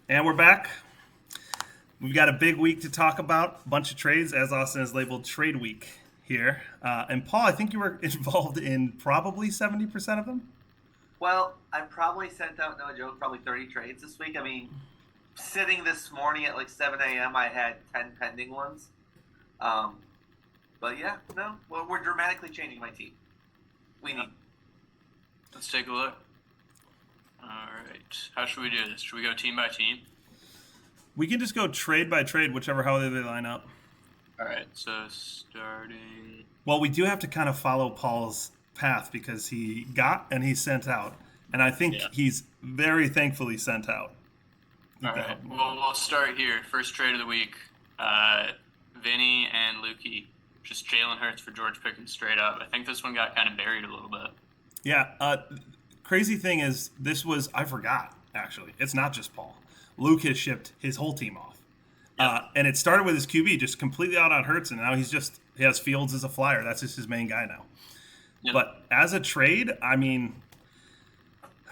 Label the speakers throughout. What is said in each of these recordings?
Speaker 1: And we're back. We've got a big week to talk about, a bunch of trades, as Austin has labeled Trade Week here. And Paul, I think you were involved in probably 70% of them.
Speaker 2: Well, I probably sent out, no joke, probably 30 trades this week. I mean, sitting this morning at like 7 a.m., I had 10 pending ones. Um, but yeah, no, well, we're dramatically changing my team. We need.
Speaker 3: Let's take a look. All right. How should we do this? Should we go team by team?
Speaker 1: We can just go trade by trade, whichever how they line up.
Speaker 3: All right. So starting.
Speaker 1: Well, we do have to kind of follow Paul's path because he got and he sent out. And I think he's very thankfully sent out.
Speaker 3: All right. Well, we'll start here. First trade of the week. Vinny and Lukey. Just Jalen Hurts for George Pickens straight up. I think this one got kind of buried a little bit.
Speaker 1: Yeah. Crazy thing is, I forgot, actually. It's not just Paul. Luke has shipped his whole team off. And it started with his QB just completely out on Hurts, and now he has Fields as a flyer. That's just his main guy now. Yep. But as a trade, I mean,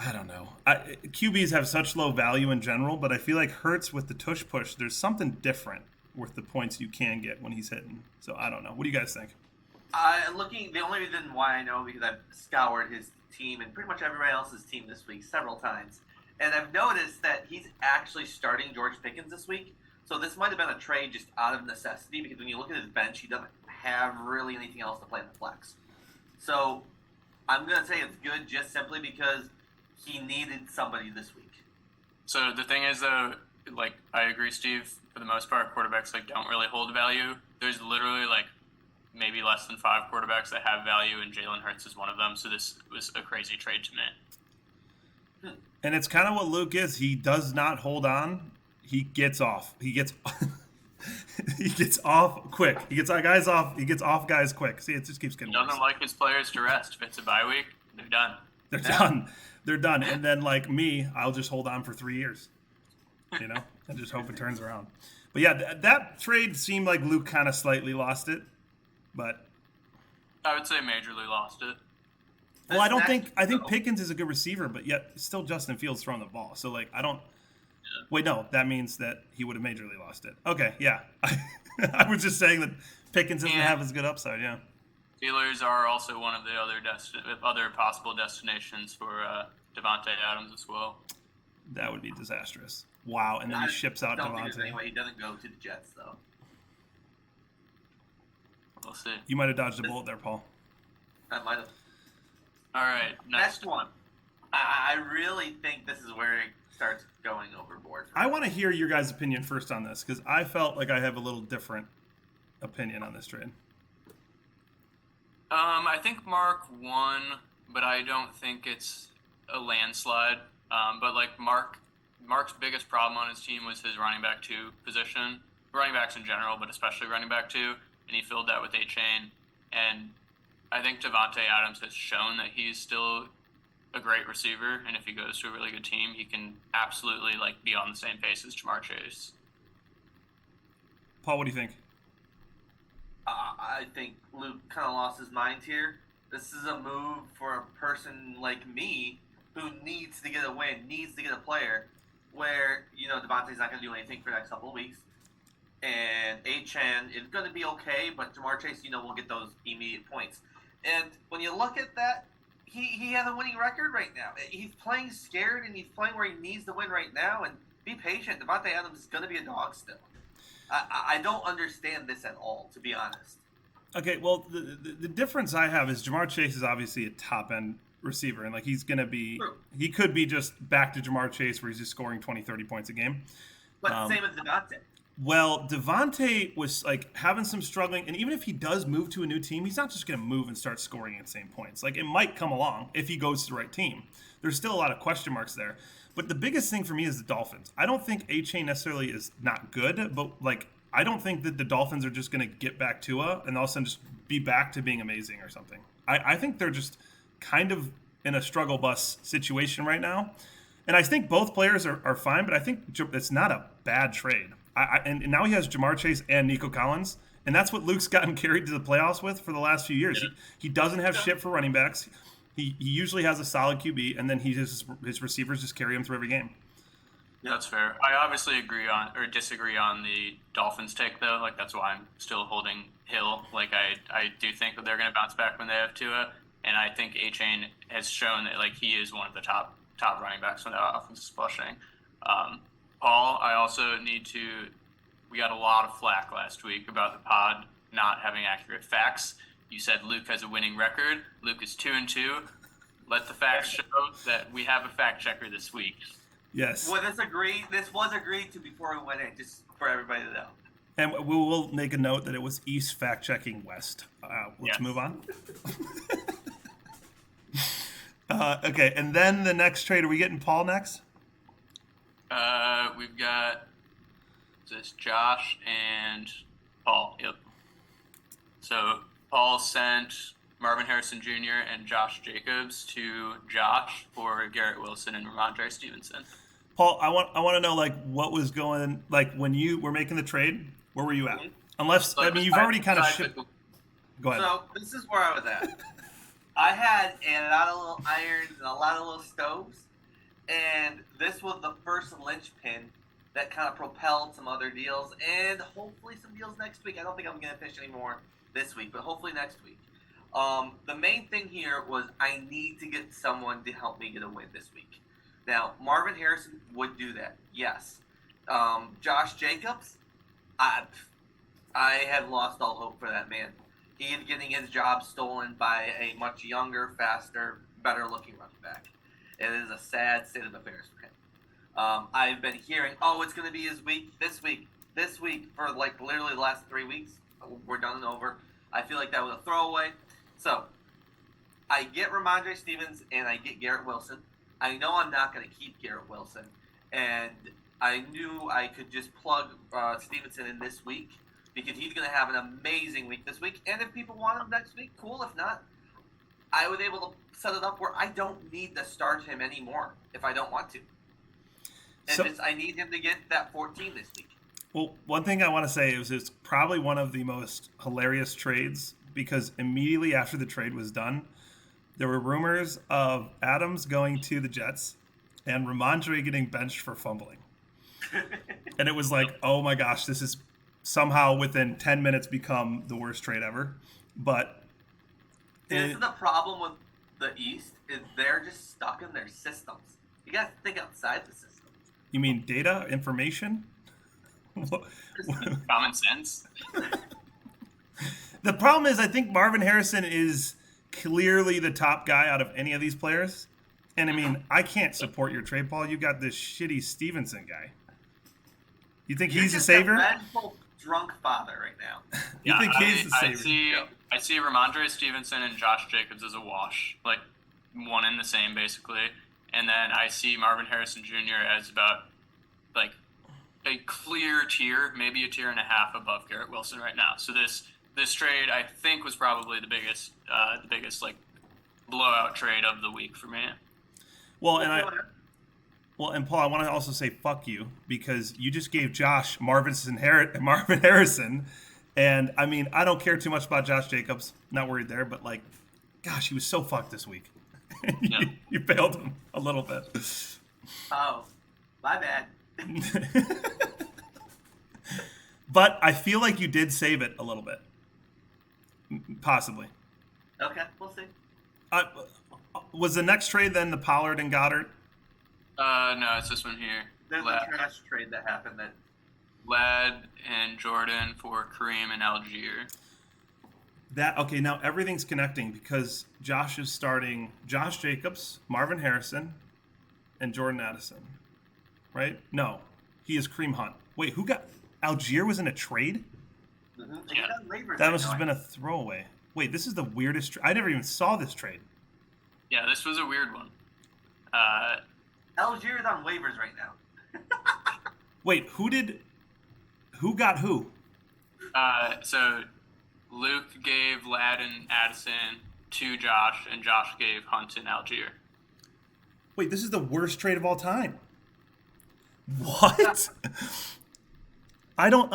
Speaker 1: I don't know. QBs have such low value in general, but I feel like Hurts with the tush push, there's something different with the points you can get when he's hitting. So I don't know. What do you guys think?
Speaker 2: The only reason why I know because I've scoured his team and pretty much everybody else's team this week several times, and I've noticed that he's actually starting George Pickens this week. So this might have been a trade just out of necessity because when you look at his bench, he doesn't have really anything else to play in the flex. So I'm going to say it's good just simply because he needed somebody this week.
Speaker 3: So the thing is, though, like I agree, Steve, for the most part, quarterbacks don't really hold value. There's literally maybe less than 5 quarterbacks that have value, and Jalen Hurts is one of them. So this was a crazy trade to me.
Speaker 1: And it's kind of what Luke is. He does not hold on. He gets off. He gets off quick. He gets guys off. He gets off guys quick. See, it just keeps getting worse.
Speaker 3: He doesn't like his players to rest. If it's a bye week, they're done.
Speaker 1: They're done. And then like me, I'll just hold on for 3 years. And just hope it turns around. But yeah, that trade seemed like Luke kind of slightly lost it. But
Speaker 3: I would say majorly lost it.
Speaker 1: Well, I think Pickens is a good receiver, but yet still Justin Fields throwing the ball. So I don't. Yeah. Wait, no, that means that he would have majorly lost it. Okay, yeah. I was just saying that Pickens doesn't have as good upside. Yeah.
Speaker 3: Steelers are also one of the other possible destinations for Davante Adams as well.
Speaker 1: That would be disastrous. Wow, and then he ships out Davante.
Speaker 2: Anyway, he doesn't go to the Jets though.
Speaker 3: We'll see.
Speaker 1: You might have dodged a bullet there, Paul.
Speaker 2: I might have.
Speaker 3: All right,
Speaker 2: next one. I really think this is where it starts going overboard.
Speaker 1: I want to hear your guys' opinion first on this because I felt like I have a little different opinion on this trade.
Speaker 3: I think Mark won, but I don't think it's a landslide. But Mark's biggest problem on his team was his running back 2 position, running backs in general, but especially running back 2, and he filled that with A-Chain. And I think Davante Adams has shown that he's still a great receiver, and if he goes to a really good team, he can absolutely be on the same pace as Ja'Marr Chase.
Speaker 1: Paul, what do you think?
Speaker 2: I think Luke kind of lost his mind here. This is a move for a person like me who needs to get a win, needs to get a player, where, Davante's not going to do anything for the next couple of weeks. And A-Chan is going to be okay, but Ja'Marr Chase, will get those immediate points. And when you look at that, he has a winning record right now. He's playing scared, and he's playing where he needs to win right now. And be patient. Davante Adams is going to be a dog still. I don't understand this at all, to be honest.
Speaker 1: Okay, well, the difference I have is Ja'Marr Chase is obviously a top-end receiver, and he's going to be – he could be just back to Ja'Marr Chase where he's just scoring 20, 30 points a game.
Speaker 2: But same as Davante.
Speaker 1: Well, Davante was having some struggling, and even if he does move to a new team, he's not just going to move and start scoring at the same points. It might come along if he goes to the right team. There's still a lot of question marks there. But the biggest thing for me is the Dolphins. I don't think A-Chain necessarily is not good, but I don't think that the Dolphins are just going to get back Tua and all of a sudden just be back to being amazing or something. I think they're just kind of in a struggle bus situation right now. And I think both players are fine, but I think it's not a bad trade. And now he has Ja'Marr Chase and Nico Collins, and that's what Luke's gotten carried to the playoffs with for the last few years. Yeah. He doesn't have shit for running backs. He usually has a solid QB, and then his receivers just carry him through every game.
Speaker 3: That's fair. I obviously disagree on the Dolphins take though. Like that's why I'm still holding Hill. Like I do think that they're going to bounce back when they have Tua, and I think A-Chain has shown that like he is one of the top running backs when the offense is flushing. Paul, I also need to. We got a lot of flack last week about the pod not having accurate facts. You said Luke has a winning record. Luke is 2-2. Let the facts show that we have a fact checker this week.
Speaker 1: Yes.
Speaker 2: Well, this was agreed to before we went in, just for everybody to know.
Speaker 1: And we will make a note that it was East fact-checking West. Let's move on. Okay, and then the next trade, are we getting Paul next?
Speaker 3: We've got this Josh and Paul. Yep. So Paul sent Marvin Harrison Jr. and Josh Jacobs to Josh for Garrett Wilson and Ramondre Stevenson.
Speaker 1: Paul, I want to know like what was going like when you were making the trade. Where were you at? Unless you've already kind of shipped. Go ahead.
Speaker 2: So this is where I was at. I had a lot of little irons and a lot of little stoves, and this was the first linchpin that kind of propelled some other deals and hopefully some deals next week. I don't think I'm going to fish anymore this week, but hopefully next week. The main thing here was I need to get someone to help me get a win this week. Now, Marvin Harrison would do that, yes. Josh Jacobs, I have lost all hope for that man. He is getting his job stolen by a much younger, faster, better-looking running back. It is a sad state of affairs for him. I've been hearing, it's going to be his week, this week, for like literally the last 3 weeks. We're done and over. I feel like that was a throwaway. So, I get Ramondre Stevens and I get Garrett Wilson. I know I'm not going to keep Garrett Wilson, and I knew I could just plug Stevenson in this week because he's going to have an amazing week this week. And if people want him next week, cool. If not, I was able to set it up where I don't need to start him anymore if I don't want to. And I need him to get that 14 this week.
Speaker 1: Well, one thing I want to say is it's probably one of the most hilarious trades because immediately after the trade was done, there were rumors of Adams going to the Jets and Ramondre getting benched for fumbling. And it was like, oh my gosh, this is somehow within 10 minutes become the worst trade ever. But
Speaker 2: this is the problem with the East is they're just stuck in their systems. You got to think outside the system.
Speaker 1: You mean data, information?
Speaker 3: Common sense.
Speaker 1: The problem is I think Marvin Harrison is clearly the top guy out of any of these players. And I mean, I can't support your trade, Paul. You got this shitty Stevenson guy. You think he's the savior?
Speaker 2: You're just a vengeful drunk father right now.
Speaker 1: You think he's the savior?
Speaker 3: I see Ramondre Stevenson and Josh Jacobs as a wash, like one and the same basically. And then I see Marvin Harrison Jr. as about like a clear tier, maybe a tier and a half above Garrett Wilson right now. So this trade I think was probably the biggest like blowout trade of the week for me.
Speaker 1: Well, and Paul, I want to also say fuck you because you just gave Josh Marvin Harrison, and I mean I don't care too much about Josh Jacobs. Not worried there, but like, gosh, he was so fucked this week. You bailed him a little bit.
Speaker 2: Oh, my bad.
Speaker 1: But I feel like you did save it a little bit, possibly.
Speaker 2: Okay, we'll see.
Speaker 1: Was the next trade then the Pollard and Goddard?
Speaker 3: No, it's this one here.
Speaker 2: There's a trash trade that happened that
Speaker 3: Ladd and Jordan for Kareem and Algier.
Speaker 1: Okay, now everything's connecting because Josh is starting Josh Jacobs, Marvin Harrison, and Jordan Addison. Right? No, he is Kareem Hunt. Wait, who got Algier was in a trade?
Speaker 2: Mm-hmm.
Speaker 3: Yeah.
Speaker 1: That must have been a throwaway. Wait, this is the weirdest. I never even saw this trade.
Speaker 3: Yeah, this was a weird one.
Speaker 2: Algier is on waivers right now.
Speaker 1: Wait, who got who?
Speaker 3: So Luke gave Ladd and Addison to Josh, and Josh gave Hunt and Algier.
Speaker 1: Wait, this is the worst trade of all time. What? I don't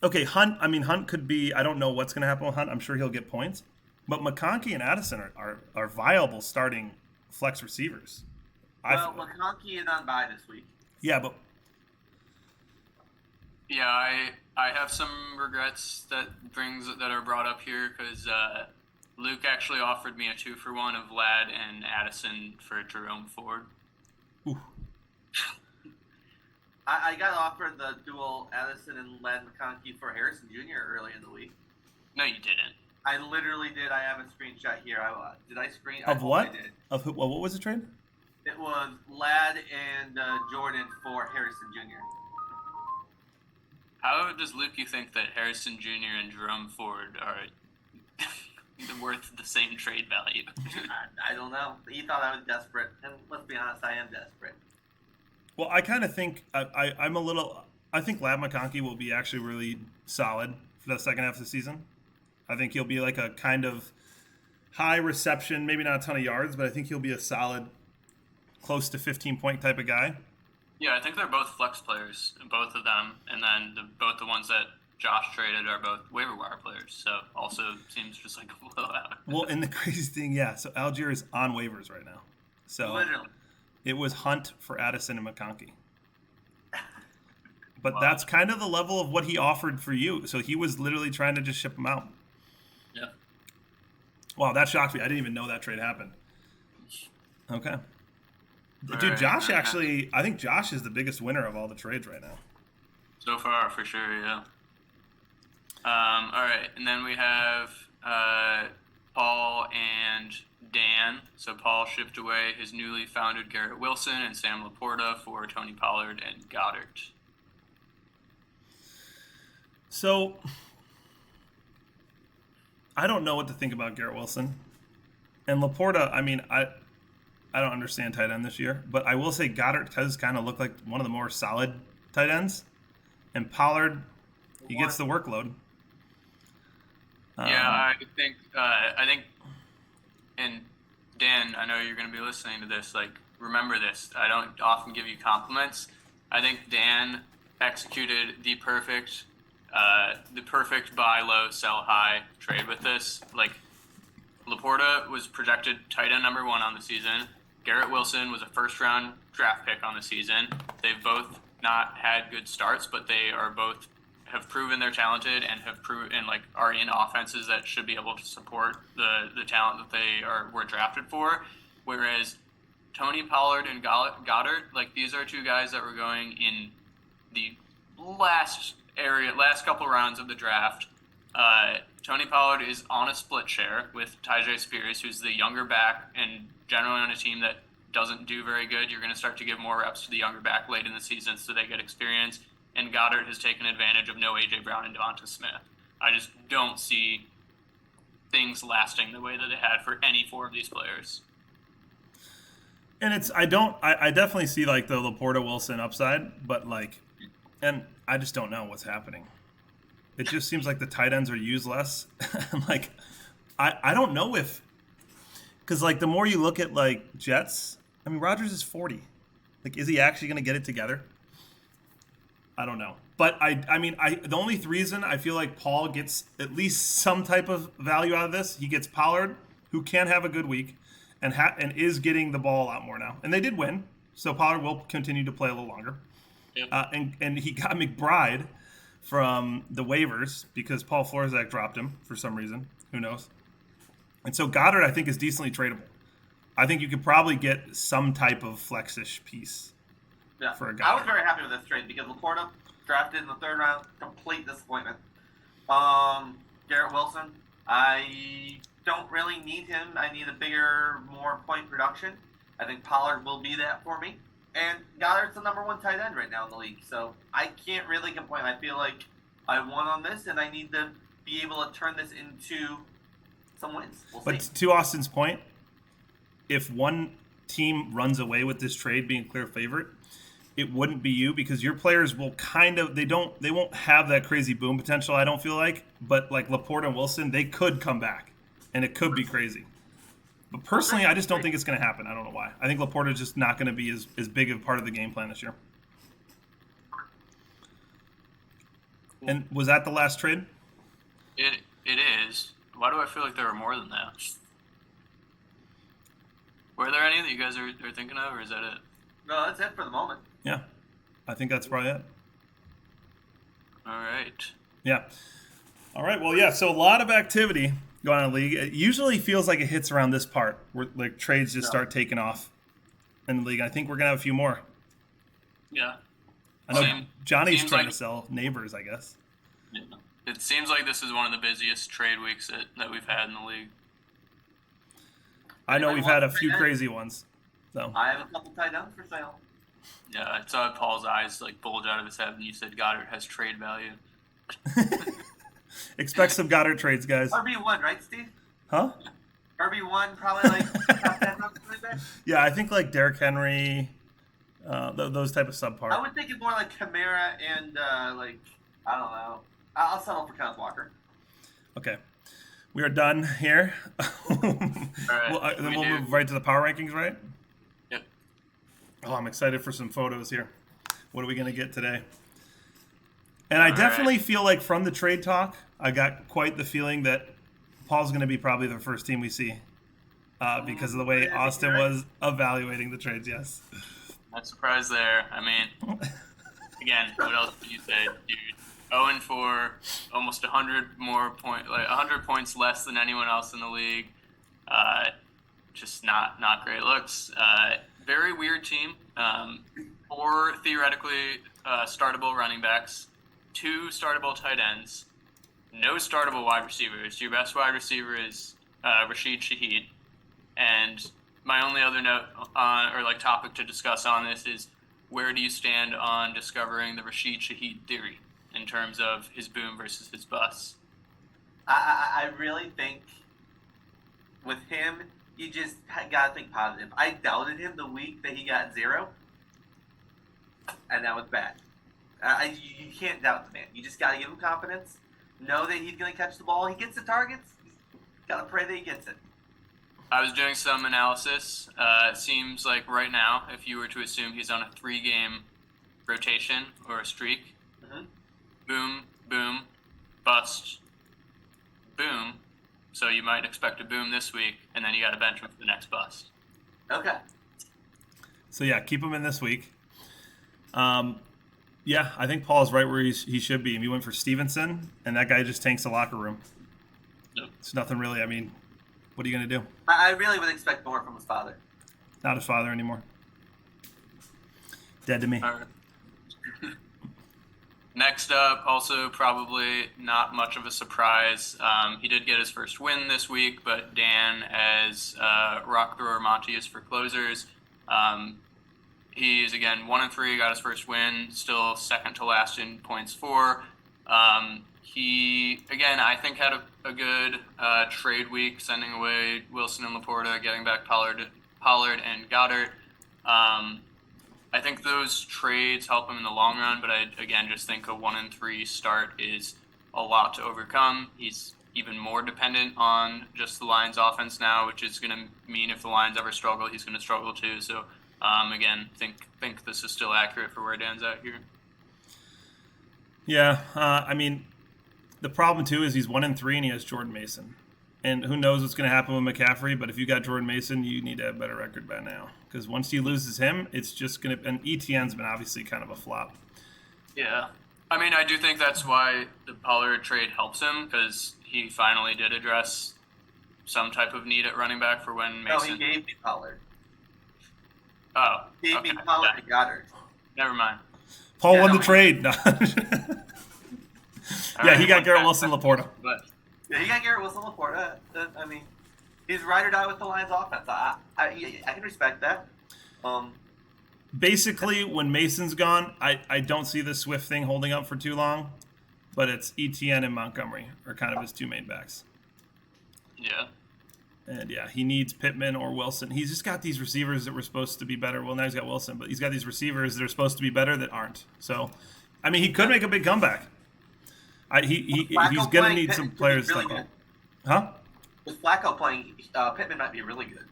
Speaker 1: Okay, Hunt could be. I don't know what's going to happen with Hunt. I'm sure he'll get points. But McConkey and Addison are viable starting flex receivers.
Speaker 2: Well, McConkey is on bye this week.
Speaker 1: Yeah, but
Speaker 3: Yeah, I have some regrets that are brought up here because Luke actually offered me a 2-for-1 of Ladd and Addison for Jerome Ford.
Speaker 1: ooh,
Speaker 2: I got offered the dual Addison and Ladd McConkey for Harrison Jr. early in the week.
Speaker 3: No, you didn't.
Speaker 2: I literally did. I have a screenshot here. Did I screen?
Speaker 1: of
Speaker 2: I
Speaker 1: what?
Speaker 2: hope I did.
Speaker 1: Of who? Well, what was the trade?
Speaker 2: It was Ladd and Jordan for Harrison Jr.
Speaker 3: How does Luke you think that Harrison Jr. and Jerome Ford are worth the same trade value?
Speaker 2: I don't know. He thought I was desperate, and let's be honest, I am desperate.
Speaker 1: Well, I kind of think I'm a little. I think Ladd McConkey will be actually really solid for the second half of the season. I think he'll be like a kind of high reception, maybe not a ton of yards, but I think he'll be a solid, close to 15-point type of guy.
Speaker 3: Yeah, I think they're both flex players, both of them, and then both the ones that Josh traded are both waiver wire players. So also seems just like a blowout.
Speaker 1: Well, and the crazy thing, yeah, so Algier is on waivers right now. So
Speaker 2: Literally.
Speaker 1: it was Hunt for Addison and McConkey. But
Speaker 3: Wow.
Speaker 1: that's kind of the level of what he offered for you. So he was literally trying to just ship them out.
Speaker 3: Yeah.
Speaker 1: Wow, that shocked me. I didn't even know that trade happened. Okay. Dude,
Speaker 3: Alright,
Speaker 1: Josh actually, I think Josh is the biggest winner of all the trades right now.
Speaker 3: So far, for sure, yeah. All right, and then we have Paul and Dan. So Paul shipped away his newly founded Garrett Wilson and Sam Laporta for Tony Pollard and Goddard.
Speaker 1: So, I don't know what to think about Garrett Wilson. And Laporta, I mean, I don't understand tight end this year, but I will say Goddard does kind of look like one of the more solid tight ends. And Pollard, he gets the workload.
Speaker 3: Yeah, I think, and Dan, I know you're going to be listening to this. Like, remember this. I don't often give you compliments. I think Dan executed the perfect buy low, sell high trade with this. Like, Laporta was projected tight end number 1 on the season. Garrett Wilson was a first-round draft pick on the season. They've both not had good starts, but they are both have proven they're talented and have proven and like are in offenses that should be able to support the talent that they were drafted for. Whereas Tony Pollard and Goddard, like these are two guys that were going in the last couple rounds of the draft. Tony Pollard is on a split share with Tyjae Spears, who's the younger back, and generally on a team that doesn't do very good, you're going to start to give more reps to the younger back late in the season so they get experience. And Goddard has taken advantage of no A.J. Brown and Devonta Smith. I just don't see things lasting the way that they had for any 4 of these players.
Speaker 1: And I definitely see like the Laporta Wilson upside, but like, and I just don't know what's happening. It just seems like the tight ends are used less. Like, I don't know if, because like the more you look at like Jets, I mean Rodgers is 40. Like, is he actually going to get it together? I don't know. But I mean, the only reason I feel like Paul gets at least some type of value out of this, he gets Pollard, who can have a good week, and is getting the ball a lot more now. And they did win, so Pollard will continue to play a little longer.
Speaker 3: Yep.
Speaker 1: And he got McBride from the waivers because Paul Florzak dropped him for some reason. Who knows? And so Goddard, I think, is decently tradable. I think you could probably get some type of flexish piece.
Speaker 2: Yeah,
Speaker 1: for a
Speaker 2: I was
Speaker 1: Goddard.
Speaker 2: very happy with this trade because Laporta drafted in the 3rd round, complete disappointment. Garrett Wilson, I don't really need him. I need a bigger, more point production. I think Pollard will be that for me. And Goddard's the number 1 tight end right now in the league, so I can't really complain. I feel like I won on this, and I need to be able to turn this into some wins. We'll
Speaker 1: But
Speaker 2: see.
Speaker 1: to Austin's point, if one team runs away with this trade being clear favorite, it wouldn't be you because your players will they won't have that crazy boom potential, I don't feel like. But like Laporta and Wilson, they could come back and it could be crazy. But personally, I just don't think it's going to happen. I don't know why. I think Laporta is just not going to be as big of part of the game plan this year. And was that the last trade?
Speaker 3: It is. Why do I feel like there were more than that? Were there any that you guys are thinking of, or is that it?
Speaker 2: No, that's it for the moment.
Speaker 1: Yeah. I think that's probably it.
Speaker 3: All right.
Speaker 1: Yeah. All right. Well, yeah. So a lot of activity going on in the league. It usually feels like it hits around this part where like trades just start taking off in the league. I think we're gonna have a few more.
Speaker 3: Yeah.
Speaker 1: I know Johnny's
Speaker 3: seems
Speaker 1: trying
Speaker 3: like-
Speaker 1: to sell neighbors, I guess.
Speaker 3: Yeah. It seems like this is one of the busiest trade weeks that we've had in the league.
Speaker 1: I know
Speaker 2: Anyone
Speaker 1: we've had a
Speaker 2: want to
Speaker 1: few
Speaker 2: trade?
Speaker 1: crazy ones. So
Speaker 2: I have a couple tight ends for sale.
Speaker 3: Yeah, I saw Paul's eyes like bulge out of his head when you said Goddard has trade value.
Speaker 1: expect some Goddard trades, guys.
Speaker 2: RB1, right, Steve?
Speaker 1: Huh?
Speaker 2: RB1 probably like top 10 running back.
Speaker 1: Yeah, I think like Derrick Henry, those type of subpar.
Speaker 2: I would think it more like Kamara and like I don't know. I'll settle for Kenneth Walker.
Speaker 1: Okay. We are done here.
Speaker 3: right,
Speaker 1: Then
Speaker 3: we
Speaker 1: we'll
Speaker 3: do.
Speaker 1: move right to the power rankings, right?
Speaker 3: Yep.
Speaker 1: Oh, I'm excited for some photos here. What are we going to get today? And I
Speaker 3: All
Speaker 1: definitely
Speaker 3: right.
Speaker 1: feel like from the trade talk, I got quite the feeling that Paul's going to be probably the first team we see because of the way Austin was evaluating the trades, yes.
Speaker 3: Not surprised there. I mean, again, what else would you say, dude? 0-4, almost 100 100 points less than anyone else in the league. Just not great looks. Very weird team. 4 theoretically startable running backs, 2 startable tight ends, no startable wide receivers. Your best wide receiver is Rashid Shaheed. And my only other note topic to discuss on this is where do you stand on discovering the Rashid Shaheed theory in terms of his boom versus his bust?
Speaker 2: I really think with him, you just gotta think positive. I doubted him the week that he got 0, and that was bad. You can't doubt the man. You just gotta give him confidence. Know that he's gonna catch the ball. He gets the targets. Gotta pray that he gets it.
Speaker 3: I was doing some analysis. It seems like right now, if you were to assume he's on a 3-game rotation or a streak,
Speaker 2: Mhm.
Speaker 3: boom, boom, bust, boom. So you might expect a boom this week, and then you got to bench him for the next bust.
Speaker 2: Okay.
Speaker 1: So, yeah, keep him in this week. Yeah, I think Paul's right where he should be. He went for Stevenson, and that guy just tanks the locker room.
Speaker 3: Yep.
Speaker 1: It's nothing really. I mean, what are you going to do?
Speaker 2: I really would expect more from his father.
Speaker 1: Not his father anymore. Dead to me.
Speaker 3: All right. Next up, also probably not much of a surprise. He did get his first win this week, but Dan, as Rock Thrower Monty is for closers, he's again 1-3, got his first win, still second to last in points for. He again, I think, had a good trade week, sending away Wilson and Laporta, getting back Pollard and Goddard. I think those trades help him in the long run, but I, again, just think a 1-3 start is a lot to overcome. He's even more dependent on just the Lions offense now, which is going to mean if the Lions ever struggle, he's going to struggle too. So, again, think this is still accurate for where Dan's at here.
Speaker 1: Yeah, I mean, the problem too is he's 1-3 and he has Jordan Mason. And who knows what's going to happen with McCaffrey, but if you got Jordan Mason, you need to have a better record by now. Because once he loses him, it's just going to – and ETN's been obviously kind of a flop.
Speaker 3: Yeah. I mean, I do think that's why the Pollard trade helps him, because he finally did address some type of need at running back for when
Speaker 2: No,
Speaker 3: Mason...
Speaker 2: he gave me Pollard.
Speaker 3: Oh,
Speaker 2: He gave
Speaker 3: okay.
Speaker 2: me Pollard
Speaker 3: Yeah,
Speaker 2: and Goddard.
Speaker 3: never mind.
Speaker 1: Paul
Speaker 2: Yeah,
Speaker 1: won
Speaker 2: no,
Speaker 1: the trade. No.
Speaker 3: All
Speaker 1: Yeah,
Speaker 3: right,
Speaker 1: he got
Speaker 3: one
Speaker 1: Garrett
Speaker 3: back.
Speaker 1: Wilson, Laporta.
Speaker 3: But
Speaker 2: Yeah, he got Garrett Wilson Laporta. I mean, he's ride or die with the Lions offense. I can respect that.
Speaker 1: Basically, when Mason's gone, I don't see the Swift thing holding up for too long. But it's ETN and Montgomery are kind of his two main backs.
Speaker 3: yeah.
Speaker 1: And yeah, he needs Pittman or Wilson. He's just got these receivers that were supposed to be better. Well, now he's got Wilson, but he's got these receivers that are supposed to be better that aren't. So, I mean, he could make a big comeback. He's
Speaker 2: Flacco
Speaker 1: going to
Speaker 2: playing
Speaker 1: need
Speaker 2: Pittman
Speaker 1: some
Speaker 2: could be
Speaker 1: players to
Speaker 2: really
Speaker 1: step up.
Speaker 2: good.
Speaker 1: Huh?
Speaker 2: With Flacco playing, Pittman might be really good.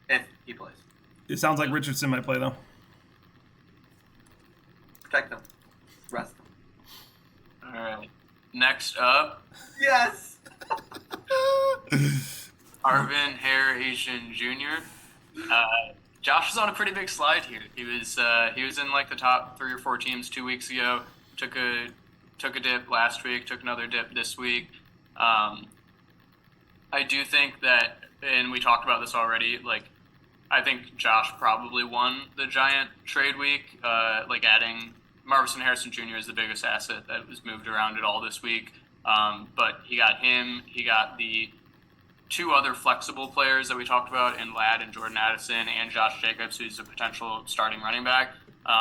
Speaker 2: If he plays.
Speaker 1: It sounds like Richardson might play, though.
Speaker 2: Protect them. Rest them.
Speaker 3: All right. Next up,
Speaker 2: Yes!
Speaker 3: Arvin Hare Asian Jr. Josh is on a pretty big slide here. He was in like the top 3 or 4 teams 2 weeks ago. Took a dip last week. Took another dip this week. I do think that, and we talked about this already. Like, I think Josh probably won the Giant trade week. Like adding Marvin Harrison Jr. is the biggest asset that was moved around at all this week. But he got him. He got the 2 other flexible players that we talked about in Ladd and Jordan Addison, and Josh Jacobs, who's a potential starting running back.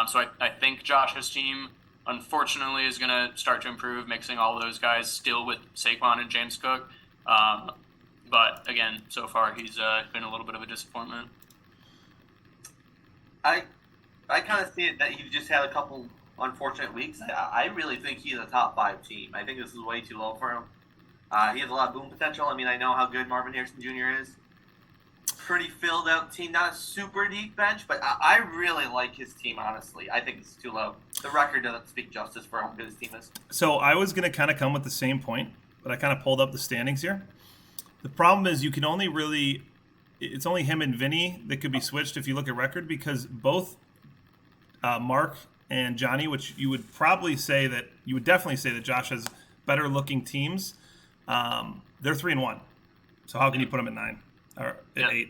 Speaker 3: So I think Josh's team, unfortunately, is going to start to improve, mixing all those guys still with Saquon and James Cook. But again, so far he's been a little bit of a disappointment.
Speaker 2: I kind of see it that he just had a couple unfortunate weeks. I really think he's a top 5 team. I think this is way too low for him. He has a lot of boom potential. I mean, I know how good Marvin Harrison Jr. is. Pretty filled out team, not a super deep bench, but I really like his team, honestly. I think it's too low. The record doesn't speak justice for how good his team is.
Speaker 1: So I was going to kind of come with the same point, but I kind of pulled up the standings here. The problem is you can only really – it's only him and Vinny that could be switched if you look at record, because both Mark and Johnny, which you would probably say that – you would definitely say that Josh has better looking teams. They're 3-1. So how can you put them at 9 or at 8?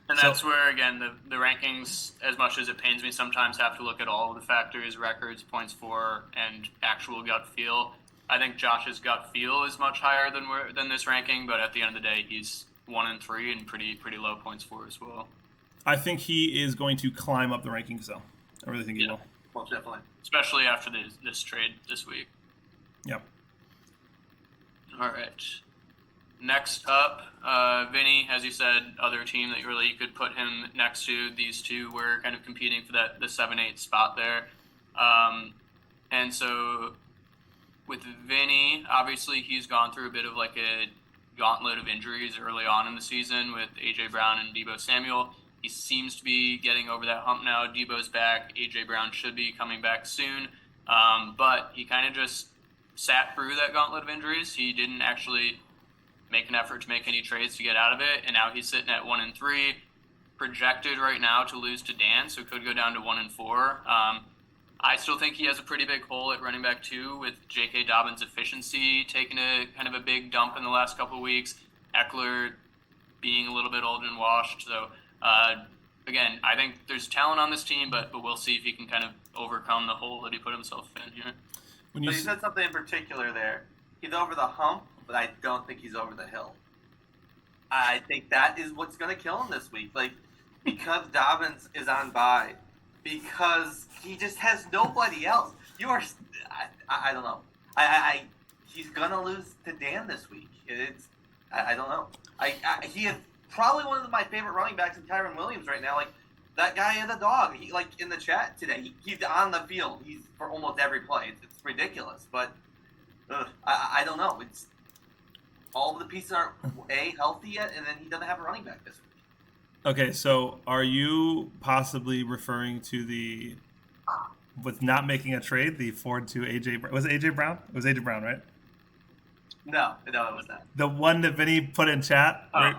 Speaker 3: And that's where, again, the rankings, as much as it pains me sometimes, have to look at all of the factors, records, points for, and actual gut feel. I think Josh's gut feel is much higher than this ranking, but at the end of the day, he's 1-3 and pretty low points for as well.
Speaker 1: I think he is going to climb up the rankings, though. I really think he will.
Speaker 2: Most definitely.
Speaker 3: Especially after this trade this week.
Speaker 1: Yep.
Speaker 3: All right. Next up, Vinny, as you said, other team that you could put him next to. These two were kind of competing for the 7-8 spot there. And so with Vinny, obviously he's gone through a bit of like a gauntlet of injuries early on in the season with A.J. Brown and Deebo Samuel. He seems to be getting over that hump now. Deebo's back. A.J. Brown should be coming back soon. But he kind of just sat through that gauntlet of injuries. He didn't actually make an effort to make any trades to get out of it, and now he's sitting at 1-3, projected right now to lose to Dan, so could go down to 1-4. I still think he has a pretty big hole at running back 2 with J.K. Dobbins' efficiency taking a kind of a big dump in the last couple of weeks. Eckler being a little bit old and washed. So again, I think there's talent on this team, but we'll see if he can kind of overcome the hole that he put himself in here.
Speaker 2: But you said something in particular there. He's over the hump, but I don't think he's over the hill. I think that is what's going to kill him this week. Like, because Dobbins is on bye, because he just has nobody else. I don't know. He's going to lose to Dan this week. I don't know. He is probably one of my favorite running backs in Kyren Williams right now. Like, that guy is a dog. He, like, in the chat today, he's on the field. He's for almost every play. It's ridiculous, but I don't know. It's all of the pieces aren't healthy yet, and then he doesn't have a running back this week.
Speaker 1: Okay, so are you possibly referring to with not making a trade, the Ford to AJ? Was it AJ Brown? It was AJ Brown, right?
Speaker 2: No, it was not.
Speaker 1: The one that Vinny put in chat. Right?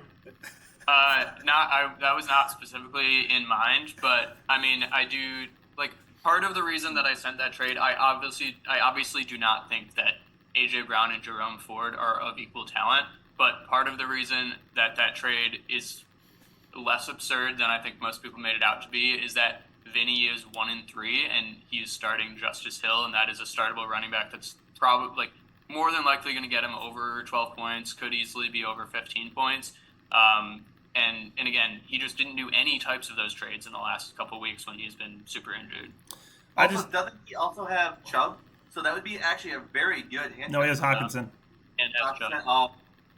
Speaker 3: That was not specifically in mind, but I mean, I do like part of the reason that I sent that trade. I obviously do not think that A.J. Brown and Jerome Ford are of equal talent, but part of the reason that trade is less absurd than I think most people made it out to be is that Vinny is 1-3 and he's starting Justice Hill, and that is a startable running back that's probably like more than likely going to get him over 12 points, could easily be over 15 points. And again, he just didn't do any types of those trades in the last couple of weeks when he's been super injured.
Speaker 2: Doesn't he also have Chubb? So that would be actually a very good hand.
Speaker 1: No, he has Hawkinson.
Speaker 3: And has Chubb.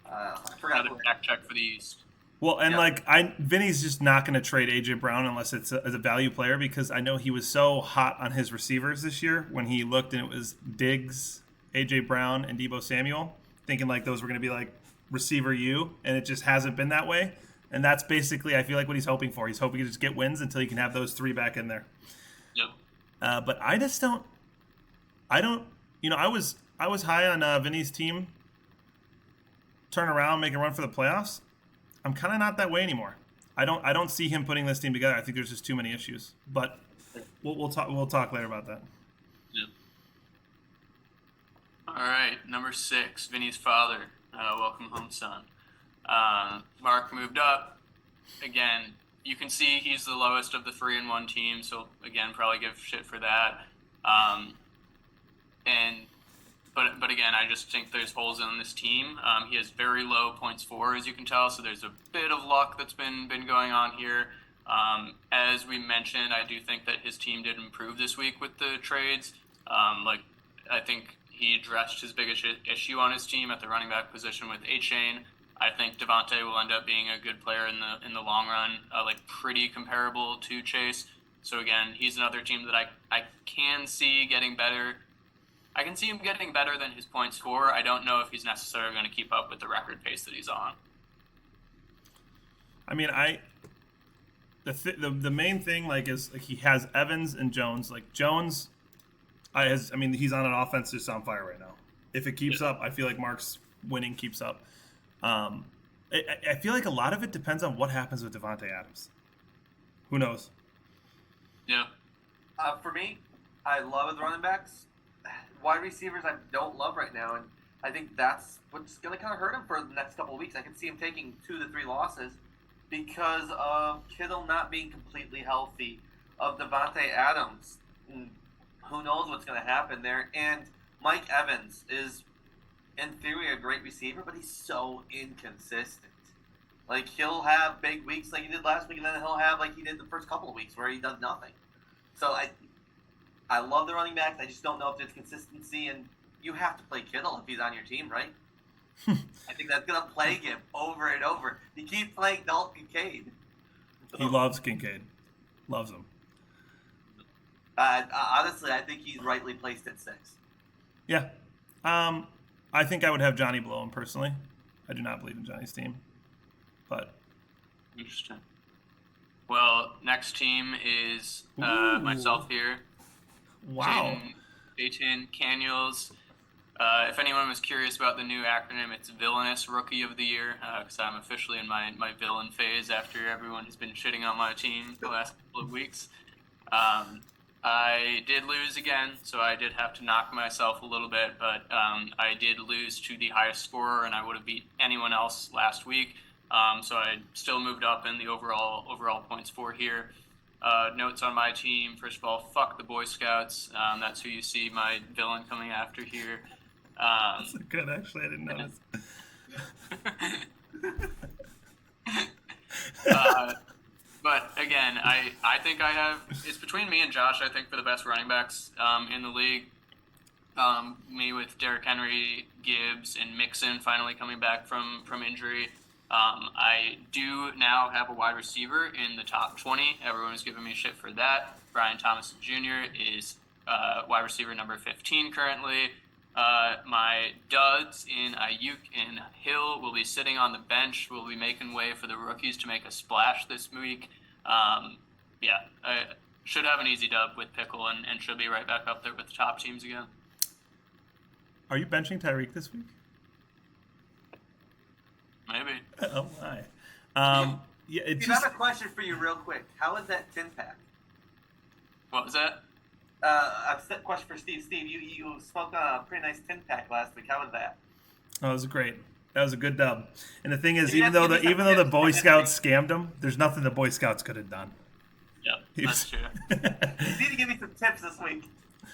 Speaker 2: I forgot.
Speaker 3: Another back check for the East.
Speaker 1: Well, and Vinny's just not going to trade A.J. Brown unless it's as a value player, because I know he was so hot on his receivers this year when he looked and it was Diggs, A.J. Brown, and Deebo Samuel, thinking like those were going to be like receiver U, and it just hasn't been that way. And that's basically, I feel like, what he's hoping for. He's hoping to just get wins until he can have those 3 back in there.
Speaker 3: Yep.
Speaker 1: But I just don't. I was high on Vinny's team. Turn around, make a run for the playoffs. I'm kind of not that way anymore. I don't see him putting this team together. I think there's just too many issues. But we'll talk later about that.
Speaker 3: Yeah. All right, number 6, Vinny's father. Welcome home, son. Mark moved up. Again, you can see he's the lowest of the 3-1 team, so again, probably give shit for that. But again, I just think there's holes in this team. He has very low points for, as you can tell, so there's a bit of luck that's been going on here. As we mentioned, I do think that his team did improve this week with the trades. I think he addressed his biggest issue on his team at the running back position with Achane. I think Devontae will end up being a good player in the long run, pretty comparable to Chase. So again, he's another team that I can see getting better. I can see him getting better than his points for. I don't know if he's necessarily going to keep up with the record pace that he's on.
Speaker 1: I mean, the main thing is he has Evans and Jones. Jones, he's on an offense just on fire right now. If it keeps up, I feel like Mark's winning keeps up. I feel like a lot of it depends on what happens with Davante Adams. Who knows?
Speaker 3: Yeah.
Speaker 2: For me, I love the running backs. Wide receivers I don't love right now, and I think that's what's going to kind of hurt him for the next couple of weeks. I can see him taking 2 to 3 losses because of Kittle not being completely healthy, of Davante Adams. Who knows what's going to happen there? And Mike Evans is, in theory, a great receiver, but he's so inconsistent. He'll have big weeks like he did last week, and then he'll have like he did the first couple of weeks where he does nothing. So I love the running backs. I just don't know if there's consistency, and you have to play Kittle if he's on your team, right? I think that's going to plague him over and over. You keep playing Dalton Kincaid.
Speaker 1: He loves Kincaid. Loves him.
Speaker 2: Honestly, I think he's rightly placed at 6.
Speaker 1: Yeah. I think I would have Johnny below him personally. I do not believe in Johnny's team. But
Speaker 3: interesting. Well, next team is myself here.
Speaker 1: Wow.
Speaker 3: Jayton Caniels. If anyone was curious about the new acronym, it's Villainous Rookie of the Year, because I'm officially in my villain phase after everyone has been shitting on my team the last couple of weeks. I did lose again, so I did have to knock myself a little bit, but I did lose to the highest scorer, and I would have beat anyone else last week. So I still moved up in the overall points for here. Notes on my team. First of all, fuck the Boy Scouts. That's who you see my villain coming after here.
Speaker 1: That's good, actually. I didn't notice.
Speaker 3: But again, I think I have. It's between me and Josh, I think, for the best running backs in the league. Me with Derrick Henry, Gibbs, and Mixon finally coming back from injury. I do now have a wide receiver in the top 20. Everyone is giving me shit for that. Brian Thomas Jr. is wide receiver number 15 currently. My duds in Ayuk and Hill will be sitting on the bench. We'll be making way for the rookies to make a splash this week. I should have an easy dub with Pickle and should be right back up there with the top teams again.
Speaker 1: Are you benching Tyreek this week?
Speaker 3: Maybe.
Speaker 1: Oh my. Yeah,
Speaker 2: Steve, I have a question for you real quick. How is that 10-pack?
Speaker 3: What was that?
Speaker 2: A question for Steve. Steve, you smoked a pretty nice 10-pack last week. How was that?
Speaker 1: Oh, it was great. That was a good dub. And the thing is,
Speaker 2: You
Speaker 1: even though the Boy Scouts scammed him, there's nothing the Boy Scouts could have done.
Speaker 3: Yeah, that's true.
Speaker 2: You need to give me some tips this week.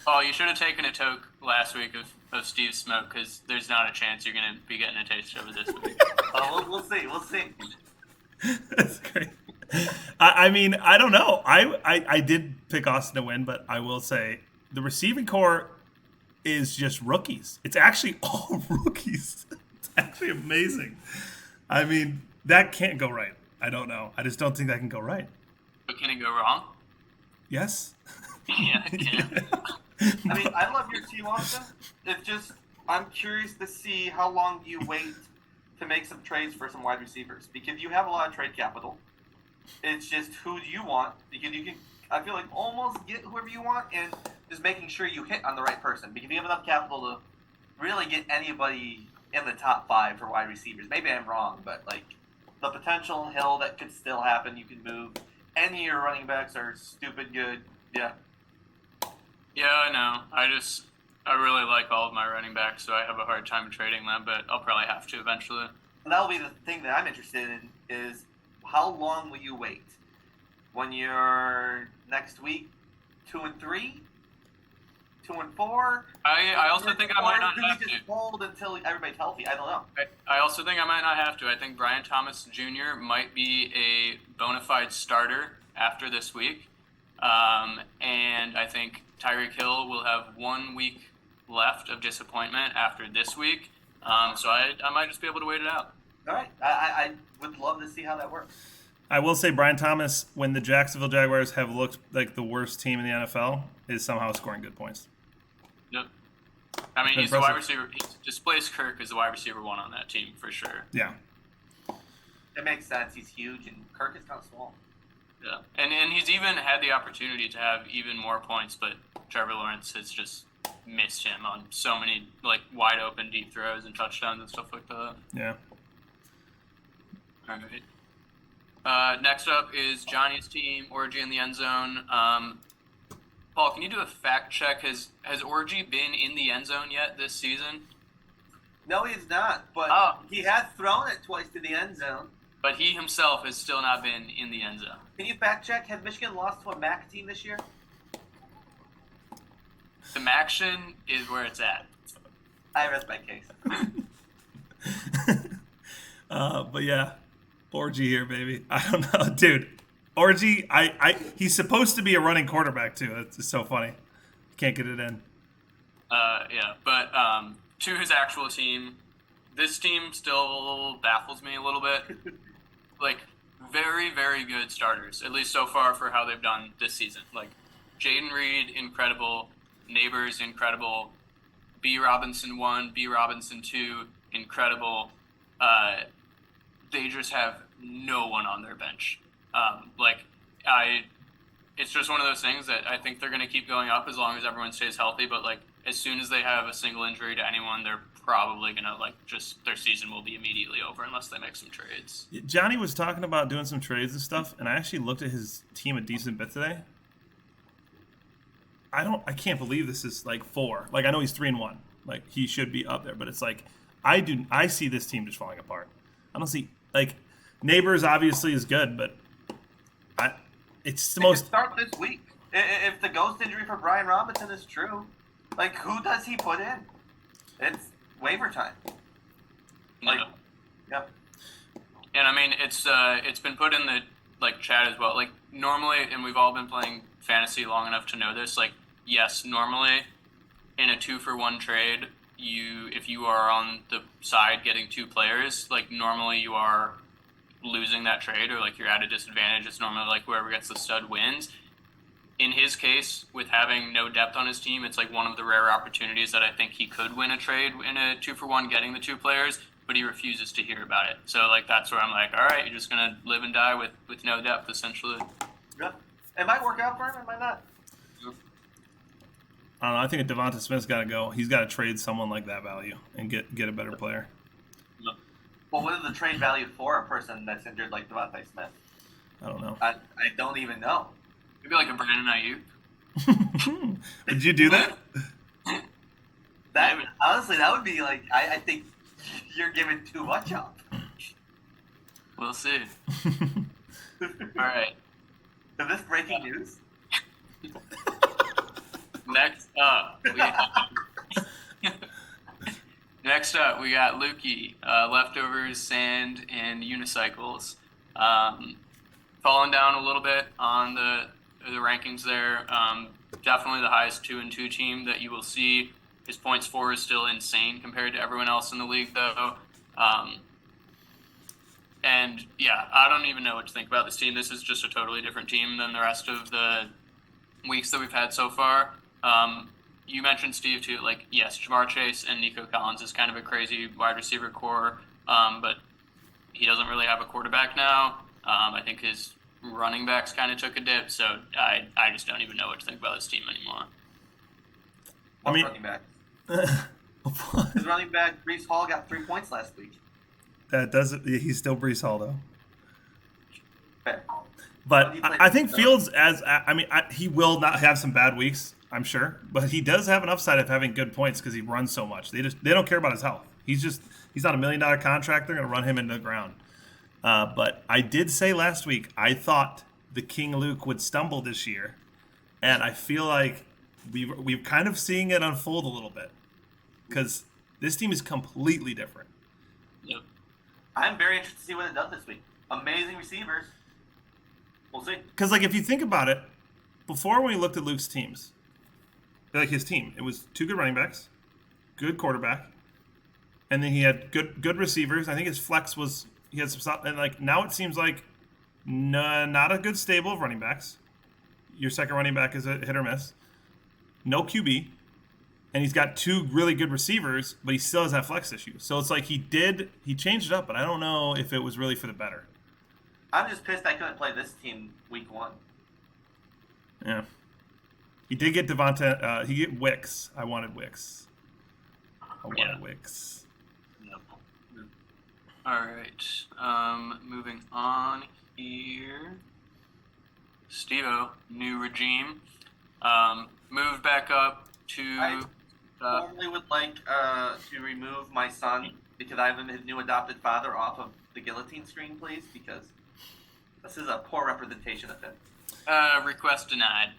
Speaker 3: Oh, you should have taken a toke last week of Steve's smoke, because there's not a chance you're going to be getting a taste of it this week.
Speaker 2: Oh, we'll see. We'll see.
Speaker 1: That's great. I mean, I don't know. I did pick Austin to win, but I will say the receiving core is just rookies. It's actually all rookies. It's actually amazing. I mean, that can't go right. I don't know. I just don't think that can go right.
Speaker 3: But can it go wrong?
Speaker 1: Yes.
Speaker 3: Yeah, it can.
Speaker 2: I mean, I love your team, Austin. It's just, I'm curious to see how long do you wait to make some trades for some wide receivers, because you have a lot of trade capital. It's just who do you want, because you can, I feel like, almost get whoever you want, and just making sure you hit on the right person, because you have enough capital to really get anybody in the top 5 for wide receivers. Maybe I'm wrong, but the potential hill that could still happen. You can move. Any of your running backs are stupid good. Yeah.
Speaker 3: Yeah, I know. I really like all of my running backs, so I have a hard time trading them, but I'll probably have to eventually.
Speaker 2: And that'll be the thing that I'm interested in is how long will you wait? When you're next week 2-3, 2-4.
Speaker 3: I also think I might not
Speaker 2: do we
Speaker 3: have
Speaker 2: just
Speaker 3: to.
Speaker 2: hold until everybody's healthy? I don't know.
Speaker 3: I also think I might not have to. I think Brian Thomas Jr. might be a bona fide starter after this week. And I think Tyreek Hill will have 1 week left of disappointment after this week. So I might just be able to wait it out.
Speaker 2: All right. I would love to see how that works.
Speaker 1: I will say Brian Thomas, when the Jacksonville Jaguars have looked like the worst team in the NFL, is somehow scoring good points.
Speaker 3: Yep. I mean,
Speaker 1: It's
Speaker 3: he's the wide
Speaker 1: impressive.
Speaker 3: receiver. He's displaced Kirk as the wide receiver 1 on that team for sure.
Speaker 1: Yeah.
Speaker 2: It makes sense. He's huge, and Kirk is kind of small.
Speaker 3: Yeah, and he's even had the opportunity to have even more points, but Trevor Lawrence has just missed him on so many like wide open deep throws and touchdowns and stuff like that.
Speaker 1: Yeah.
Speaker 3: All right. Next up is Johnny's team, Orgy in the end zone. Paul, can you do a fact check? Has Orgy been in the end zone yet this season?
Speaker 2: No, he's not. But he has thrown it twice to the end zone.
Speaker 3: But he himself has still not been in the end zone.
Speaker 2: Can you fact check? Has Michigan lost to a MAC team this year?
Speaker 3: The Maction is where it's at.
Speaker 2: I rest my case.
Speaker 1: But yeah, Orgy here, baby. I don't know, dude. Orgy, he's supposed to be a running quarterback too. That's so funny. Can't get it in.
Speaker 3: Yeah, but to his actual team, this team still baffles me a little bit. Like, very, very good starters, at least so far for how they've done this season. Like, Jaden Reed, incredible. Neighbors, incredible. B. Robinson 1, B. Robinson 2, incredible. They just have no one on their bench. It's just one of those things that I think they're going to keep going up as long as everyone stays healthy. But like, as soon as they have a single injury to anyone, they're probably going to just their season will be immediately over unless they make some trades.
Speaker 1: Johnny was talking about doing some trades and stuff, and I actually looked at his team a decent bit today. I can't believe this is like 4. Like, I know he's 3-1. Like, he should be up there, but it's like I see this team just falling apart. I don't see, like, Neighbors obviously is good, but it's the most.
Speaker 2: Start this week. If the ghost injury for Brian Robinson is true, like, who does he put in? It's waiver time. Like, yeah.
Speaker 3: And I mean, it's been put in the chat as well. Like, normally, and we've all been playing fantasy long enough to know this. Like, yes, normally in a 2-for-1 trade, if you are on the side getting 2 players, like, normally you are losing that trade, or like you're at a disadvantage. It's normally like whoever gets the stud wins. In his case, with having no depth on his team, it's like one of the rare opportunities that I think he could win a trade in a 2-for-1 getting the 2 players, but he refuses to hear about it. So like, that's where I'm like, all right, you're just gonna live and die with no depth essentially.
Speaker 2: Yeah. It might work out for him. It might not.
Speaker 1: I don't know. I think Devonta Smith's got to go. He's got to trade someone like that value and get a better player.
Speaker 2: Well, what is the trade value for a person that's injured like Devontae Smith?
Speaker 1: I don't know.
Speaker 2: I don't even know.
Speaker 3: Maybe like a Brandon Ayuk.
Speaker 1: Did you do that?
Speaker 2: That honestly, that would be like I think you're giving too much up.
Speaker 3: We'll see. All right.
Speaker 2: Is this breaking news?
Speaker 3: Next up, we got Lukey, leftovers, sand, and unicycles. Falling down a little bit on the rankings there. Definitely the highest 2-2 team that you will see. His points for is still insane compared to everyone else in the league, though. And yeah, I don't even know what to think about this team. This is just a totally different team than the rest of the weeks that we've had so far. You mentioned Steve too. Like, yes, Jamar Chase and Nico Collins is kind of a crazy wide receiver core, but he doesn't really have a quarterback now. I think his running backs kind of took a dip, so I just don't even know what to think about this team anymore.
Speaker 2: Running back. His running back, Brees Hall, got 3 points last week.
Speaker 1: That doesn't. He's still Brees Hall though.
Speaker 2: Fair.
Speaker 1: But
Speaker 2: He played
Speaker 1: I think
Speaker 2: so.
Speaker 1: Fields, he will not have some bad weeks, I'm sure, but he does have an upside of having good points because he runs so much. They don't care about his health. He's not $1 million contract. They're going to run him into the ground. But I did say last week I thought the King Luke would stumble this year, and I feel like we're kind of seeing it unfold a little bit because this team is completely different.
Speaker 3: Yep.
Speaker 2: I'm very interested to see what it does this week. Amazing receivers. We'll see.
Speaker 1: Because, like, if you think about it, before when we looked at Luke's teams, like his team, it was 2 good running backs, good quarterback, and then he had good receivers. I think his flex was he had some, and like now it seems like not a good stable of running backs. Your second running back is a hit or miss. No QB, and he's got 2 really good receivers, but he still has that flex issue. So it's like he changed it up, but I don't know if it was really for the better.
Speaker 2: I'm just pissed I couldn't play this team week 1.
Speaker 1: Yeah. He did get Devonta. He get Wicks. I wanted Wicks. Wicks.
Speaker 3: Yep. All right. Moving on here. Steve-O, new regime. Moved back up to.
Speaker 2: I normally would like to remove my son because I have his new adopted father off of the guillotine screen, please, because this is a poor representation of him.
Speaker 3: Request denied.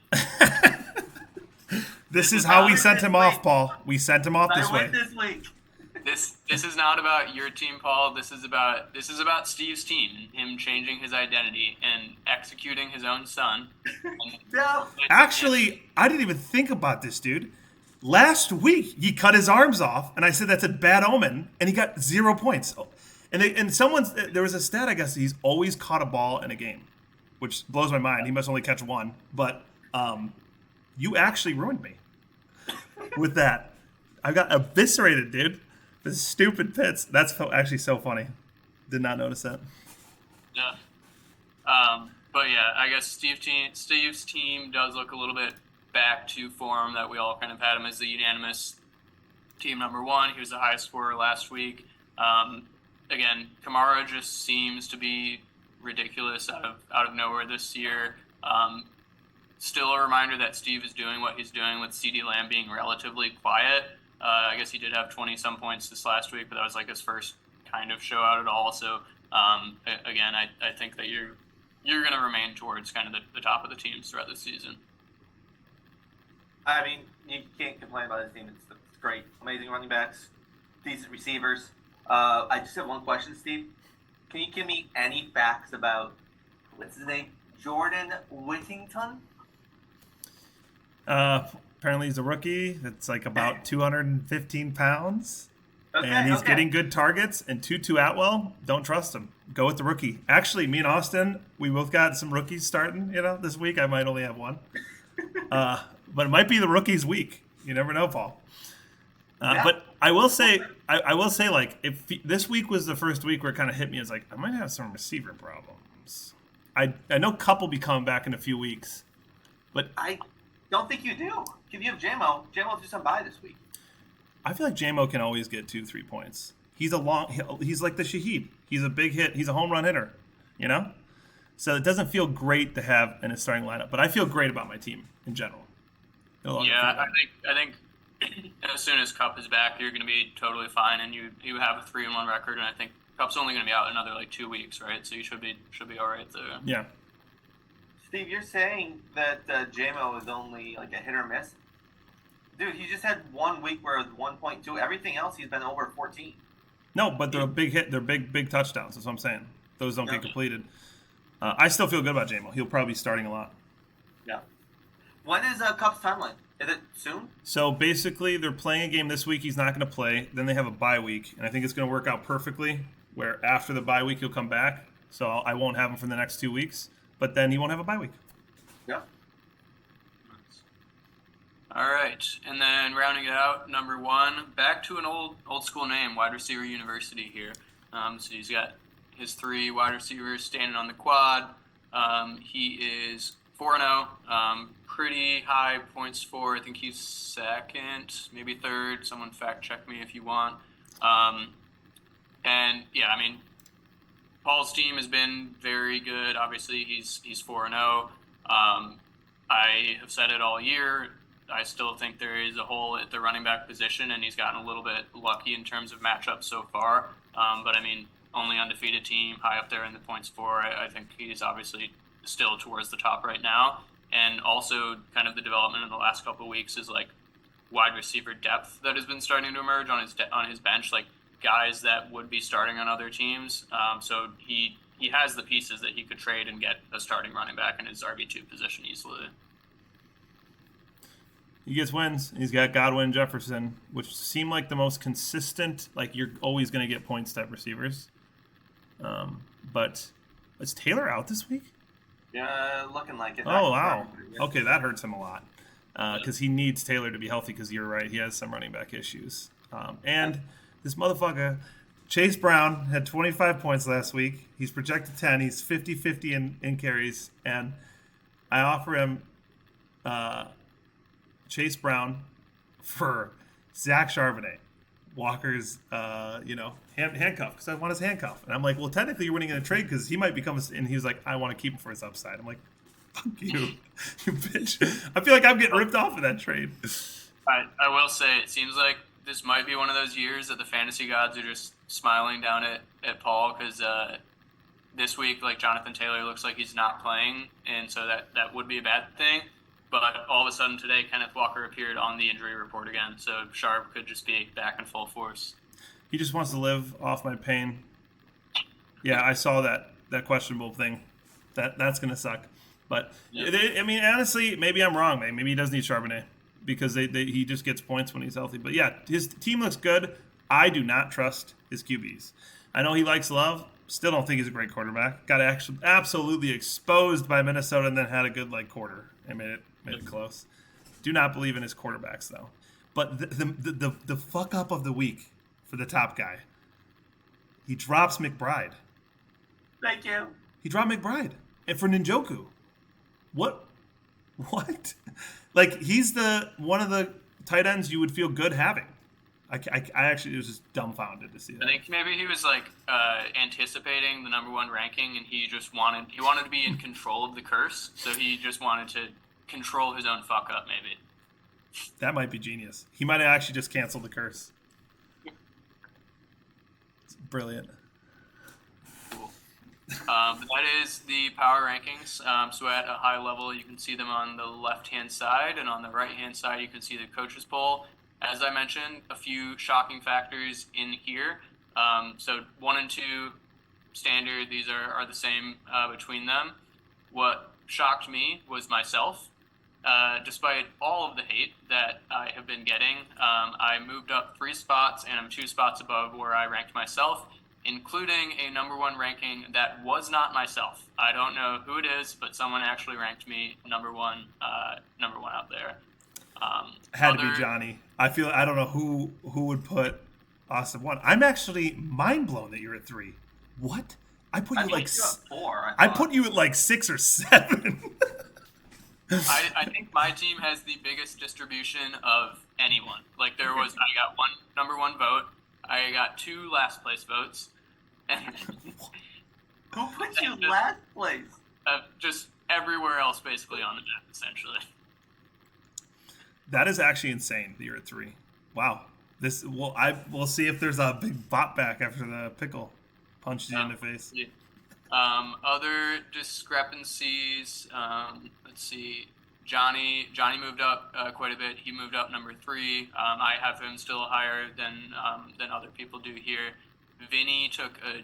Speaker 1: This is how we sent him off, Paul. We sent him off this
Speaker 2: I
Speaker 1: way.
Speaker 2: win this week.
Speaker 3: This is not about your team, Paul. This is about Steve's team and him changing his identity and executing his own son.
Speaker 2: No.
Speaker 1: Actually, I didn't even think about this, dude. Last week, he cut his arms off, and I said that's a bad omen, and he got 0 points. And there was a stat, I guess, he's always caught a ball in a game, which blows my mind. He must only catch 1. But you actually ruined me with that. I got eviscerated, dude. The stupid pits. That's actually so funny. Did not notice that.
Speaker 3: Yeah. But yeah, I guess Steve's team does look a little bit back to form that we all kind of had him as the unanimous team number 1. He was the highest scorer last week. Again, Kamara just seems to be ridiculous out of nowhere this year. Still a reminder that Steve is doing what he's doing with CeeDee Lamb being relatively quiet. I guess he did have 20-some points this last week, but that was like his first kind of show out at all. So, again, I think that you're going to remain towards kind of the top of the teams throughout the season.
Speaker 2: I mean, you can't complain about his team. It's great. Amazing running backs, decent receivers. I just have one question, Steve. Can you give me any facts about, what's his name? Jordan Whittington?
Speaker 1: Apparently he's a rookie that's like about 215 pounds.
Speaker 2: Okay,
Speaker 1: and he's
Speaker 2: okay.
Speaker 1: getting good targets. And Tutu Atwell, don't trust him. Go with the rookie. Actually, me and Austin, we both got some rookies starting, this week. I might only have one. But it might be the rookie's week. You never know, Paul.
Speaker 2: Yeah.
Speaker 1: But I will say, like, if this week was the first week where it kind of hit me as like, I might have some receiver problems. I know Cup will be coming back in a few weeks. But
Speaker 2: I don't think you do. If you have JMO, JMO's just on bye this week.
Speaker 1: I feel like JMO can always get 2-3 points. He's like the Shaheed. He's a big hit. He's a home run hitter, So it doesn't feel great to have in a starting lineup, but I feel great about my team in general.
Speaker 3: Yeah, I think as soon as Cup is back, you're going to be totally fine, and you have a 3-1 record, and I think Cup's only going to be out another like 2 weeks, right? So you should be all right there.
Speaker 1: Yeah.
Speaker 2: Steve, you're saying that JMO is only like a hit or miss? Dude, he just had 1 week where it was 1.2. Everything else, he's been over 14.
Speaker 1: No, but they're a big hit. They're big touchdowns. That's what I'm saying. Those don't get completed. I still feel good about JMO. He'll probably be starting a lot.
Speaker 2: Yeah. When is Cup's timeline? Is it soon?
Speaker 1: So basically, they're playing a game this week. He's not going to play. Then they have a bye week, and I think it's going to work out perfectly. Where after the bye week, he'll come back. So I won't have him for the next 2 weeks. But then he won't have a bye week.
Speaker 2: Yeah.
Speaker 3: All right, and then rounding it out, number 1, back to an old school name, Wide Receiver University here. So he's got his 3 wide receivers standing on the quad. He is 4-0, pretty high points for. I think he's second, maybe third. Someone fact check me if you want. And yeah, I mean, Paul's team has been very good. Obviously, he's 4-0. I have said it all year. I still think there is a hole at the running back position, and he's gotten a little bit lucky in terms of matchups so far. But I mean, only undefeated team, high up there in the points for. I think he's obviously still towards the top right now. And also, kind of the development in the last couple of weeks is like wide receiver depth that has been starting to emerge on his bench, like guys that would be starting on other teams. So he has the pieces that he could trade and get a starting running back in his RB2 position easily.
Speaker 1: He gets wins. He's got Godwin, Jefferson, which seem like the most consistent. Like you're always going to get points type receivers. But is Taylor out this week?
Speaker 2: Yeah, looking like it.
Speaker 1: Oh wow. Okay, that hurts him a lot because he needs Taylor to be healthy. Because you're right, he has some running back issues. And this motherfucker, Chase Brown, had 25 points last week. He's projected 10. He's 50-50 in carries, and I offer him Chase Brown for Zach Charbonnet, Walker's, handcuff, because I want his handcuff. And I'm like, well, technically you're winning in a trade because he might become and he was like, I want to keep him for his upside. I'm like, fuck you, you bitch. I feel like I'm getting ripped off in that trade.
Speaker 3: I will say, it seems like this might be one of those years that the fantasy gods are just smiling down at Paul because this week, like, Jonathan Taylor looks like he's not playing, and so that would be a bad thing. But all of a sudden today, Kenneth Walker appeared on the injury report again, so Sharp could just be back in full force.
Speaker 1: He just wants to live off my pain. Yeah, I saw that questionable thing. That's going to suck. But, I mean, honestly, maybe I'm wrong. Maybe he does need Charbonnet because he just gets points when he's healthy. But, yeah, his team looks good. I do not trust his QBs. I know he likes Love. Still don't think he's a great quarterback. Got absolutely exposed by Minnesota and then had a good, quarter and made it close. Do not believe in his quarterbacks, though. But the fuck up of the week for the top guy, he drops McBride.
Speaker 2: Thank you.
Speaker 1: He dropped McBride. And for Njoku. What? Like, he's one of the tight ends you would feel good having. I actually was just dumbfounded to see that.
Speaker 3: I think maybe he was anticipating the number one ranking, and he wanted to be in control of the curse, so he just wanted to control his own fuck up. Maybe
Speaker 1: that might be genius. He might have actually just canceled the curse. It's brilliant.
Speaker 3: Cool. That is the power rankings. So at a high level, you can see them on the left-hand side, and on the right-hand side, you can see the coaches poll. As I mentioned, a few shocking factors in here. So 1 and 2 standard, these are the same between them. What shocked me was myself. Despite all of the hate that I have been getting, I moved up 3 spots and I'm 2 spots above where I ranked myself, including a number 1 ranking that was not myself. I don't know who it is, but someone actually ranked me number one out there.
Speaker 1: Had to be Johnny. I don't know who would put us at 1. I'm actually mind blown that you're at 3. What? I put you at
Speaker 2: 4.
Speaker 1: I put you at 6 or 7.
Speaker 3: I think my team has the biggest distribution of anyone. I got 1 number 1 vote. I got 2 last place votes. And
Speaker 2: who put you last place?
Speaker 3: Just everywhere else, basically on the map, essentially.
Speaker 1: That is actually insane that you're at 3. Wow. We'll see if there's a big bot back after the pickle punches you in the face.
Speaker 3: Yeah. Other discrepancies. Let's see. Johnny moved up quite a bit. He moved up number 3. I have him still higher than other people do here. Vinny took a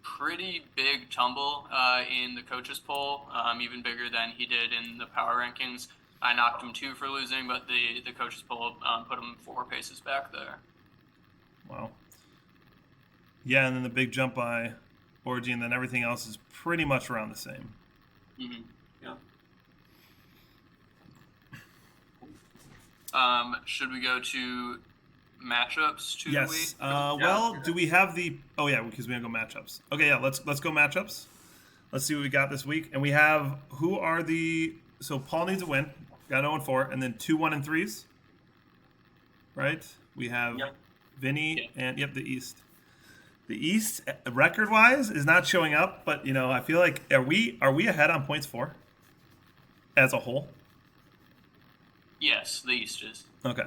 Speaker 3: pretty big tumble in the coaches poll, even bigger than he did in the power rankings. I knocked him 2 for losing, but the coaches poll put him 4 paces back there.
Speaker 1: Wow. Yeah, and then the big jump by Orgy, and then everything else is pretty much around the same.
Speaker 3: Mm-hmm.
Speaker 2: Yeah.
Speaker 3: Should we go to matchups to
Speaker 1: yes.
Speaker 3: the week?
Speaker 1: Well, do we have the? Oh yeah, because we don't go matchups. Okay, yeah. Let's go matchups. Let's see what we got this week, and we have who are the. So Paul needs a win. Got 0-4, and then 2 1-3s. Right? We have Vinny and the East. The East, record-wise, is not showing up, but I feel like are we ahead on points for as a whole?
Speaker 3: Yes, the East is.
Speaker 1: Okay.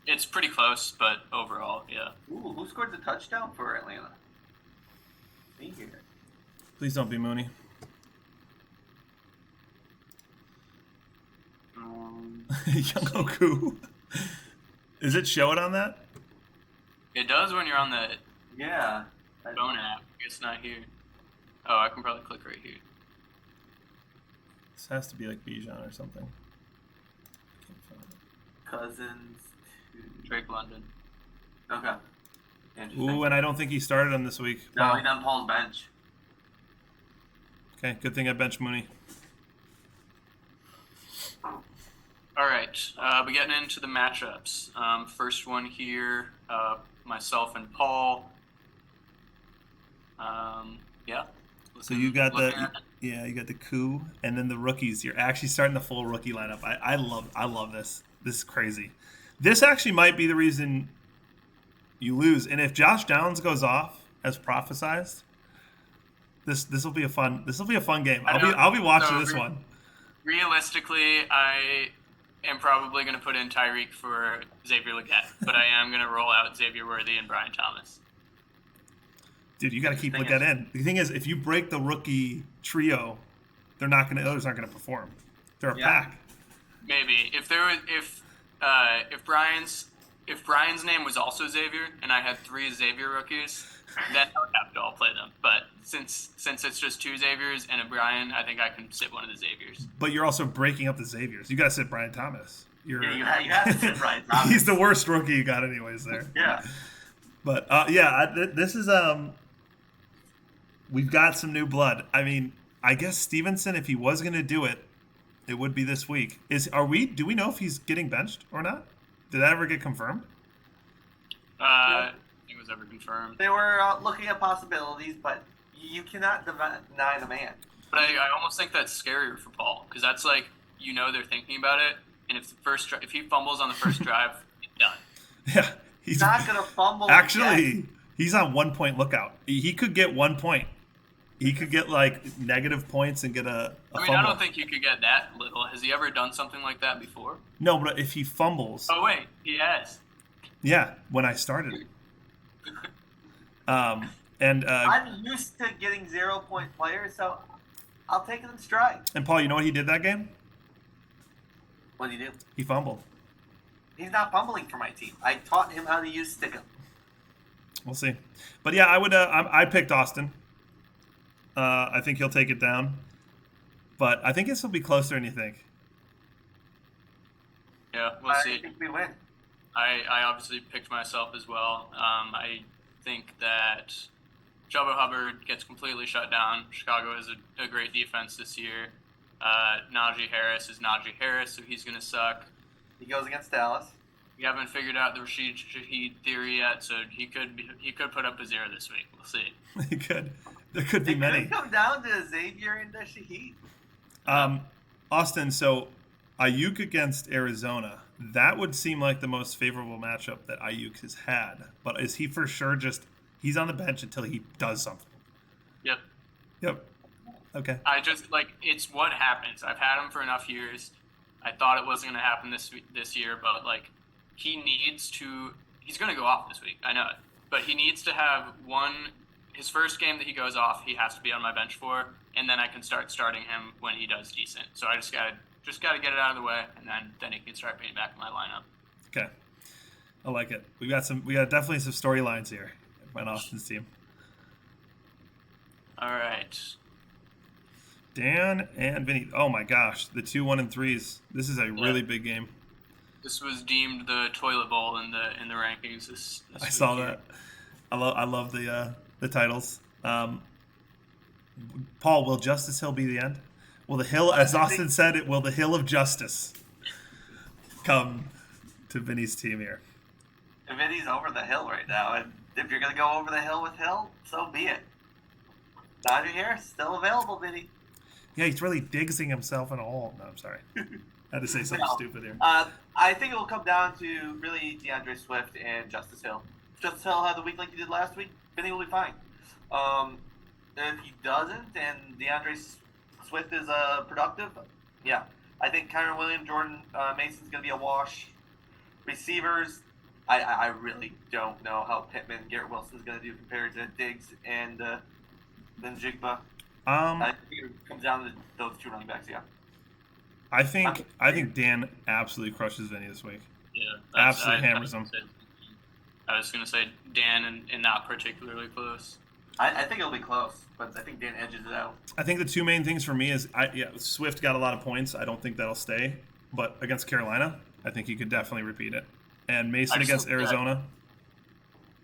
Speaker 3: It's pretty close, but overall, yeah.
Speaker 2: Ooh, who scored the touchdown for Atlanta? Me here.
Speaker 1: Please don't be Mooney. Young Oku. Is it showing on that?
Speaker 3: It does when you're on the
Speaker 2: Yeah.
Speaker 3: phone app. It's not here. Oh, I can probably click right here.
Speaker 1: This has to be like Bijan or something. Can't find it.
Speaker 2: Cousins.
Speaker 3: Drake London.
Speaker 2: Okay. Interesting.
Speaker 1: Ooh, and I don't think he started him this week.
Speaker 2: No,
Speaker 1: Wow.
Speaker 2: he's on Paul's bench.
Speaker 1: Okay, good thing I benched Mooney.
Speaker 3: All right, we're getting into the matchups. First one here, myself and Paul. Yeah.
Speaker 1: So you got
Speaker 3: Looking
Speaker 1: the
Speaker 3: at it.
Speaker 1: you got the coup, and then the rookies. You're actually starting the full rookie lineup. I love this. This is crazy. This actually might be the reason you lose. And if Josh Downs goes off as prophesized, this will be a fun game. I'll be watching this one.
Speaker 3: Realistically, I am probably going to put in Tyreek for Xavier Legette, but I am going to roll out Xavier Worthy and Brian Thomas.
Speaker 1: Dude, you got to keep Legette in. The thing is, if you break the rookie trio, others aren't going to perform. They're a pack.
Speaker 3: Maybe if Brian's name was also Xavier and I had 3 Xavier rookies, then I would have to all play them. But since it's just 2 Xaviers and a Brian, I think I can sit one of the Xaviers.
Speaker 1: But you're also breaking up the Xaviers. You got to sit Brian Thomas.
Speaker 2: You have to sit Brian Thomas.
Speaker 1: He's the worst rookie you got anyways there.
Speaker 2: Yeah.
Speaker 1: But this is we've got some new blood. I mean, I guess Stevenson, if he was going to do it, it would be this week. Do we know if he's getting benched or not? Did that ever get confirmed?
Speaker 3: It was ever confirmed.
Speaker 2: They were looking at possibilities, but you cannot deny the man.
Speaker 3: But I almost think that's scarier for Paul because that's like they're thinking about it, and if he fumbles on the first drive, he's done.
Speaker 1: Yeah,
Speaker 2: He's not going to fumble.
Speaker 1: Actually, he's on 1 point lookout. He could get 1 point. He could get like negative points and get a fumble.
Speaker 3: I don't think you could get that little. Has he ever done something like that before?
Speaker 1: No, but if he fumbles.
Speaker 3: Oh wait, he has.
Speaker 1: Yeah, when I started. I'm
Speaker 2: used to getting 0 point players, so I'll take it in stride.
Speaker 1: And Paul, you know what he did that game?
Speaker 2: What did he do?
Speaker 1: He fumbled.
Speaker 2: He's not fumbling for my team. I taught him how to use Stickum.
Speaker 1: We'll see. But yeah, I would. I picked Austin. I think he'll take it down. But I think this will be closer than you think.
Speaker 3: Yeah, we'll see.
Speaker 2: I think we win.
Speaker 3: I obviously picked myself as well. I think that Chuba Hubbard gets completely shut down. Chicago is a great defense this year. Najee Harris is Najee Harris, so he's going to suck.
Speaker 2: He goes against Dallas.
Speaker 3: We haven't figured out the Rashid Shaheed theory yet, so he could put up a 0 this week. We'll see.
Speaker 1: He could. There could be many.
Speaker 2: It could come down to Xavier and Shaheed.
Speaker 1: Austin, so Ayuk against Arizona. That would seem like the most favorable matchup that Ayuk has had. But is he for sure he's on the bench until he does something? Yep. Okay.
Speaker 3: I just, it's what happens. I've had him for enough years. I thought it wasn't going to happen this year, but, he's going to go off this week. I know it. But he needs to have his first game that he goes off, he has to be on my bench for, and then I can start starting him when he does decent. So I just got to get it out of the way, and then he can start being back in my lineup.
Speaker 1: Okay. I like it. We got definitely some storylines here on Austin's team.
Speaker 3: All right.
Speaker 1: Dan and Vinny. Oh my gosh, the 2 1-3s. This is a really big game.
Speaker 3: This was deemed the toilet bowl in the rankings. This
Speaker 1: I saw that. I love the titles. Paul, will Justice Hill be the end? Will the hill, as Austin said, will the hill of justice come to Vinny's team here?
Speaker 2: Vinny's over the hill right now, and if you're going to go over the hill with Hill, so be it. Najee Harris still available, Vinny.
Speaker 1: Yeah, he's really digsing himself in a hole. No, I'm sorry. I had to say something stupid here.
Speaker 2: I think it will come down to really DeAndre Swift and Justice Hill. just he'll have the week like he did last week, Vinny will be fine. If he doesn't, and DeAndre Swift is productive, yeah, I think Kyron Williams, Jordan Mason's going to be a wash. Receivers, I really don't know how Pittman, Garrett Wilson's going to do compared to Diggs and then Jigba. I think it comes down to those two running backs, yeah.
Speaker 1: I think Dan absolutely crushes Vinny this week.
Speaker 3: Yeah,
Speaker 1: absolutely hammers him.
Speaker 3: I was going to say Dan and not particularly close.
Speaker 2: I think it'll be close, but I think Dan edges it out.
Speaker 1: I think the two main things for me is Swift got a lot of points. I don't think that'll stay, but against Carolina, I think he could definitely repeat it. And Mason against Arizona.